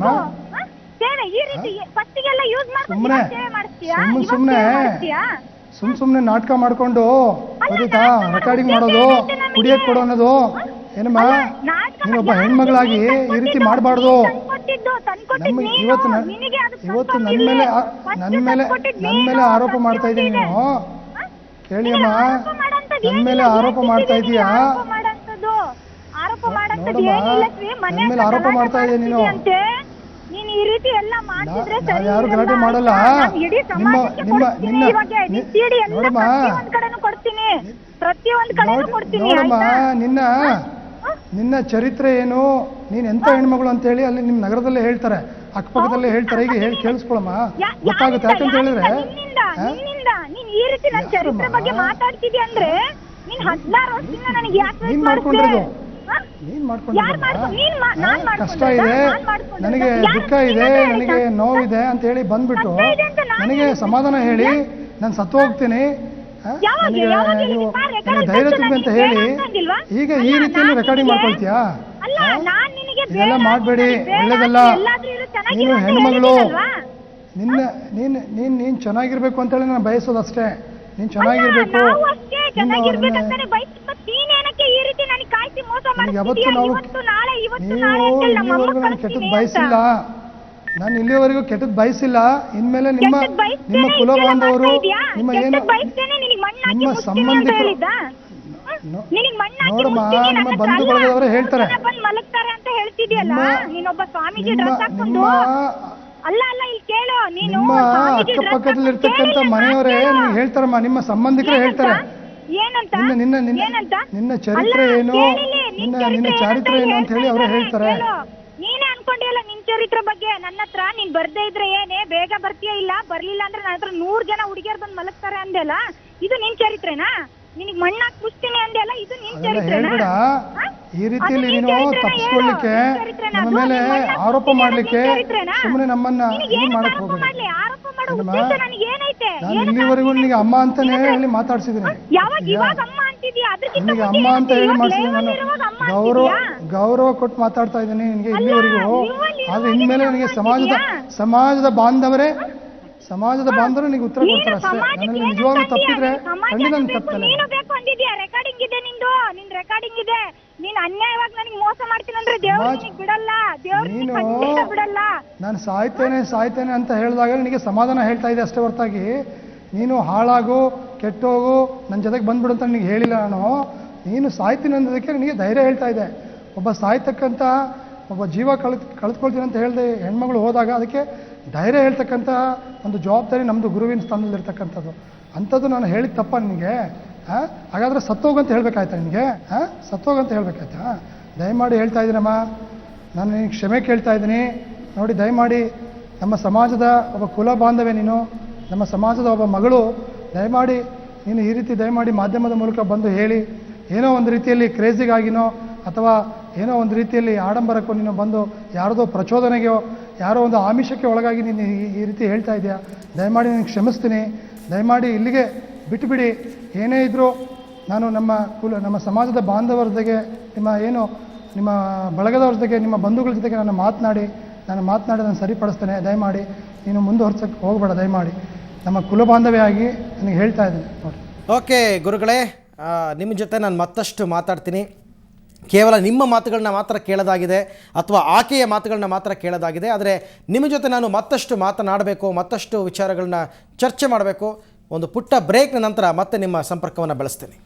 ಸುಮ್ಮನೆ ನಾಟಕ ಮಾಡ್ಕೊಂಡು ಗೊತ್ತಾ, ರೆಕಾರ್ಡಿಂಗ್ ಮಾಡೋದು, ಕುಡಿಯಕ್ಕೆ ಕೊಡೋ ಅನ್ನೋದು ಏನಮ್ಮ? ನೀನೊಬ್ಬ ಹೆಣ್ಮಗಳಾಗಿ ಈ ರೀತಿ ಮಾಡಬಾರ್ದು. ನಮಗೆ ಇವತ್ತು ನನ್ನ ಮೇಲೆ ಆರೋಪ ಮಾಡ್ತಾ ಇದ್ದೀನಿ ನೀನು. ಕೇಳಿ ಅಮ್ಮ, ನನ್ನ ಮೇಲೆ ಆರೋಪ ಮಾಡ್ತಾ ಇದೀಯಾ? ನನ್ನ ಮೇಲೆ ಆರೋಪ ಮಾಡ್ತಾ ಇದೀಯ ನೀನು. ಯಾರು ಗಲಾಟೆ ಮಾಡಲ್ಲ. ನೋಡಮ್ಮ, ನಿನ್ನ ಚರಿತ್ರೆ ಏನು, ನೀನ್ ಎಂತ ಹೆಣ್ಮಗಳು ಅಂತ ಹೇಳಿ ಅಲ್ಲಿ ನಿಮ್ ನಗರದಲ್ಲೇ ಹೇಳ್ತಾರೆ, ಅಕ್ಕಪಕ್ಕದಲ್ಲೇ ಹೇಳ್ತಾರೆ. ಈಗ ಹೇಳಿ ಕೇಳಿಸ್ಕೊಳಮ್ಮ, ಗೊತ್ತಾಗುತ್ತೆ. ಯಾಕಂತ ಹೇಳಿದ್ರೆ ನೀನ್ ಮಾಡ್ಕೊಂಡಿರೋದು, ಕಷ್ಟ ಇದೆ, ನನಗೆ ದುಃಖ ಇದೆ, ನನಗೆ ನೋವಿದೆ ಅಂತ ಹೇಳಿ ಬಂದ್ಬಿಟ್ಟು ನನಗೆ ಸಮಾಧಾನ ಹೇಳಿ ನಾನು ಸತ್ತು ಹೋಗ್ತೀನಿ, ನೀವು ನನಗೆ ಧೈರ್ಯ ತುಂಬಿ ಅಂತ ಹೇಳಿ ಈಗ ಈ ರೀತಿಯಲ್ಲಿ ರೆಕಾರ್ಡಿಂಗ್ ಮಾಡ್ಕೊಳ್ತೀಯಾ? ಇದೆಲ್ಲ ಮಾಡಬೇಡಿ, ಒಳ್ಳೇದಲ್ಲ. ನೀನು ಹೆಣ್ಮಗಳು, ನೀನ್ ಚೆನ್ನಾಗಿರ್ಬೇಕು ಅಂತ ಹೇಳಿ ನಾನು ಬಯಸೋದು ಅಷ್ಟೇ. ನೀನ್ ಚೆನ್ನಾಗಿರ್ಬೇಕು. ಯಾವತ್ತು ನೀವು ಇಲ್ಲಿವರೆಗೂ ನಾನು ಕೆಟ್ಟದ್ದು ಬಯಸಿಲ್ಲ. ನಾನು ಇಲ್ಲಿವರೆಗೂ ಕೆಟ್ಟದ್ದು ಬಯಸಿಲ್ಲ. ಇನ್ಮೇಲೆ ನಿಮ್ಮ ಕುಲ ಬಾಂಧವರು, ನಿಮ್ಮ ಸಂಬಂಧಿಕರು, ನೋಡಮ್ಮ, ನಿಮ್ಮ ಬಂಧು ಬಳಗದವರೇ ಹೇಳ್ತಾರೆ, ನಿಮ್ಮ ಅಕ್ಕಪಕ್ಕದಲ್ಲಿರ್ತಕ್ಕಂಥ ಮನೆಯವರೇ ಹೇಳ್ತಾರಮ್ಮ, ನಿಮ್ಮ ಸಂಬಂಧಿಕರೇ ಹೇಳ್ತಾರೆ ನಿನ್ನ ಚರಿತ್ರೆ ಏನು, ನಿನ್ನ ಚಾರಿತ್ರ್ಯ ಏನು ಅಂತ ಹೇಳಿ ಅವರೇ ಹೇಳ್ತಾರೆ. ನೀನೇ ಅನ್ಕೊಂಡಿಯಲ್ಲ ನಿನ್ ಚರಿತ್ರೆ ಬಗ್ಗೆ ನನ್ನ ಹತ್ರ. ನೀನ್ ಬರ್ದೇ ಇದ್ರೆ ಏನೇ ಬೇಗ ಬರ್ತೀಯ, ಇಲ್ಲ ಬರ್ಲಿಲ್ಲ ಅಂದ್ರೆ ನನ್ನ ಹತ್ರ 100 ಜನ ಹುಡುಗಿಯರ್ ಬಂದು ಮಲಗ್ತಾರೆ ಅಂದೆಲ್ಲ, ಇದು ನಿನ್ ಚರಿತ್ರೆನಾ? ನಿನಗ್ ಮಣ್ಣಾಕ್ ಮುಚ್ತೀನಿ ಅಂದೆಲ್ಲ, ಇದು ನಿನ್ ಚರಿತ್ರೆನಾ? ಈ ರೀತಿಯಲ್ಲಿ ನೀನು ತಪ್ಪಿಸ್ಕೊಳ್ಳಿಕ್ಕೆ, ನಮ್ಮ ಮೇಲೆ ಆರೋಪ ಮಾಡ್ಲಿಕ್ಕೆ ಸುಮ್ಮನೆ ನಮ್ಮನ್ನ ಮಾಡಕ್ ಹೋಗಬೇಡ. ನಾನು ಇಲ್ಲಿವರೆಗೂ ನಿನಗೆ ಅಮ್ಮ ಅಂತಾನೆ ಹೇಳಿ ಮಾತಾಡ್ಸಿದ್ದೀನಿ. ನಿನಗೆ ಅಮ್ಮ ಅಂತ ಹೇಳಿ ಮಾಡ್ಸಿದ್ದೀನಿ. ನಾನು ಗೌರವ ಕೊಟ್ಟು ಮಾತಾಡ್ತಾ ಇದ್ದೀನಿ ನಿನಗೆ ಇಲ್ಲಿವರೆಗೂ. ಆದ್ರೆ ಇನ್ಮೇಲೆ ನನಗೆ ಸಮಾಜದ ಬಾಂಧವರೇ ನಿನಗೆ ಉತ್ತರ ಕೊಡ್ತಾರೆ ಅಷ್ಟೇ. ನನಗೆ ನಿಜವಾಗ್ಲೂ ತಪ್ಪಿದ್ರೆ ಖಂಡಿತ ನಾನು ತಪ್ಪಲ್ಲ. ರೆಕಾರ್ಡಿಂಗ್ ಇದೆ, ನಿನ್ ರೆಕಾರ್ಡಿಂಗ್ ಇದೆ. ನೀನ್ ಅನ್ಯಾಯವಾಗಿ ನನಗೆ ಮೋಸ ಮಾಡ್ತೀನಿ ಅಂದ್ರೆ ದೇವ್ರು ಬಿಡಲ್ಲ, ದೇವ್ರು ಬಿಡಲ್ಲ. ನಾನು ಸಾಯ್ತೇನೆ ಅಂತ ಹೇಳಿದಾಗ ನಿನಗೆ ಸಮಾಧಾನ ಹೇಳ್ತಾ ಇದೆ ಅಷ್ಟೇ ಹೊರತಾಗಿ ನೀನು ಹಾಳಾಗು, ಕೆಟ್ಟೋಗು, ನನ್ನ ಜೊತೆಗೆ ಬಂದ್ಬಿಡು ಅಂತ ನಿನಗೆ ಹೇಳಿಲ್ಲ ನಾನು. ನೀನು ಸಾಯ್ತೀನಿ ಅನ್ನೋದಕ್ಕೆ ನಿನಗೆ ಧೈರ್ಯ ಹೇಳ್ತಾ ಇದೆ. ಒಬ್ಬ ಸಾಯ್ತಕ್ಕಂಥ, ಒಬ್ಬ ಜೀವ ಕಳೆದುಕೊಳ್ತೀನಿ ಅಂತ ಹೇಳಿದೆ ಹೆಣ್ಮಗಳು ಹೋದಾಗ ಅದಕ್ಕೆ ಧೈರ್ಯ ಹೇಳ್ತಕ್ಕಂಥ ಒಂದು ಜವಾಬ್ದಾರಿ ನಮ್ಮದು ಗುರುವಿನ ಸ್ಥಾನದಲ್ಲಿರ್ತಕ್ಕಂಥದ್ದು. ಅಂಥದ್ದು ನಾನು ಹೇಳಿದ ತಪ್ಪ ನಿನಗೆ? ಹಾಗಾದರೆ ಸತ್ತೋಗಂತ ಹೇಳ್ಬೇಕಾಯ್ತಾ ನಿನಗೆ? ಸತ್ತೋಗಂತ ಹೇಳ್ಬೇಕಾಯ್ತಾ? ದಯಮಾಡಿ ಹೇಳ್ತಾ ಇದ್ದೀನಮ್ಮ, ನಾನು ನಿನಗೆ ಕ್ಷಮೆ ಕೇಳ್ತಾ ಇದ್ದೀನಿ. ನೋಡಿ, ದಯಮಾಡಿ ನಮ್ಮ ಸಮಾಜದ ಒಬ್ಬ ಕುಲ ಬಾಂಧವೇ ನೀನು, ನಮ್ಮ ಸಮಾಜದ ಒಬ್ಬ ಮಗಳು. ದಯಮಾಡಿ ನೀನು ಈ ರೀತಿ ದಯಮಾಡಿ ಮಾಧ್ಯಮದ ಮೂಲಕ ಬಂದು ಹೇಳಿ, ಏನೋ ಒಂದು ರೀತಿಯಲ್ಲಿ ಕ್ರೇಜಿಗಾಗಿನೋ ಅಥವಾ ಏನೋ ಒಂದು ರೀತಿಯಲ್ಲಿ ಆಡಂಬರಕ್ಕೋ ನೀನು ಬಂದು ಯಾರದೋ ಪ್ರಚೋದನೆಗೋ ಯಾರೋ ಒಂದು ಆಮಿಷಕ್ಕೆ ಒಳಗಾಗಿ ನೀನು ಈ ರೀತಿ ಹೇಳ್ತಾ ಇದೆಯಾ? ದಯಮಾಡಿ ನಾನು ಕ್ಷಮಿಸ್ತೀನಿ. ದಯಮಾಡಿ ಇಲ್ಲಿಗೆ ಬಿಟ್ಟುಬಿಡಿ. ಏನೇ ಇದ್ದರೂ ನಾನು ನಮ್ಮ ಸಮಾಜದ ಬಾಂಧವರ ಜೊತೆಗೆ, ನಿಮ್ಮ ಬಳಗದವ್ರ ಜೊತೆಗೆ, ನಿಮ್ಮ ಬಂಧುಗಳ ಜೊತೆಗೆ ನಾನು ಮಾತನಾಡಿ ನಾನು ಸರಿಪಡಿಸ್ತೇನೆ. ದಯಮಾಡಿ ನೀನು ಮುಂದುವರ್ಸಕ್ಕೆ ಹೋಗಬೇಡ. ದಯಮಾಡಿ ನಮ್ಮ ಕುಲ ಬಾಂಧವ್ಯ ಆಗಿ ನನಗೆ ಹೇಳ್ತಾ ಇದ್ದೀನಿ ನೋಡಿ. ಓಕೆ ಗುರುಗಳೇ, ನಿಮ್ಮ ಜೊತೆ ನಾನು ಮತ್ತಷ್ಟು ಮಾತಾಡ್ತೀನಿ. ಕೇವಲ ನಿಮ್ಮ ಮಾತುಗಳನ್ನ ಮಾತ್ರ ಕೇಳೋದಾಗಿದೆ ಅಥವಾ ಆಕೆಯ ಮಾತುಗಳನ್ನ ಮಾತ್ರ ಕೇಳೋದಾಗಿದೆ. ಆದರೆ ನಿಮ್ಮ ಜೊತೆ ನಾನು ಮತ್ತಷ್ಟು ಮಾತನಾಡಬೇಕು, ಮತ್ತಷ್ಟು ವಿಚಾರಗಳನ್ನ ಚರ್ಚೆ ಮಾಡಬೇಕು. ಒಂದು ಪುಟ್ಟ ಬ್ರೇಕ್ನ ನಂತರ ಮತ್ತೆ ನಿಮ್ಮ ಸಂಪರ್ಕವನ್ನು ಬೆಳೆಸ್ತೀನಿ.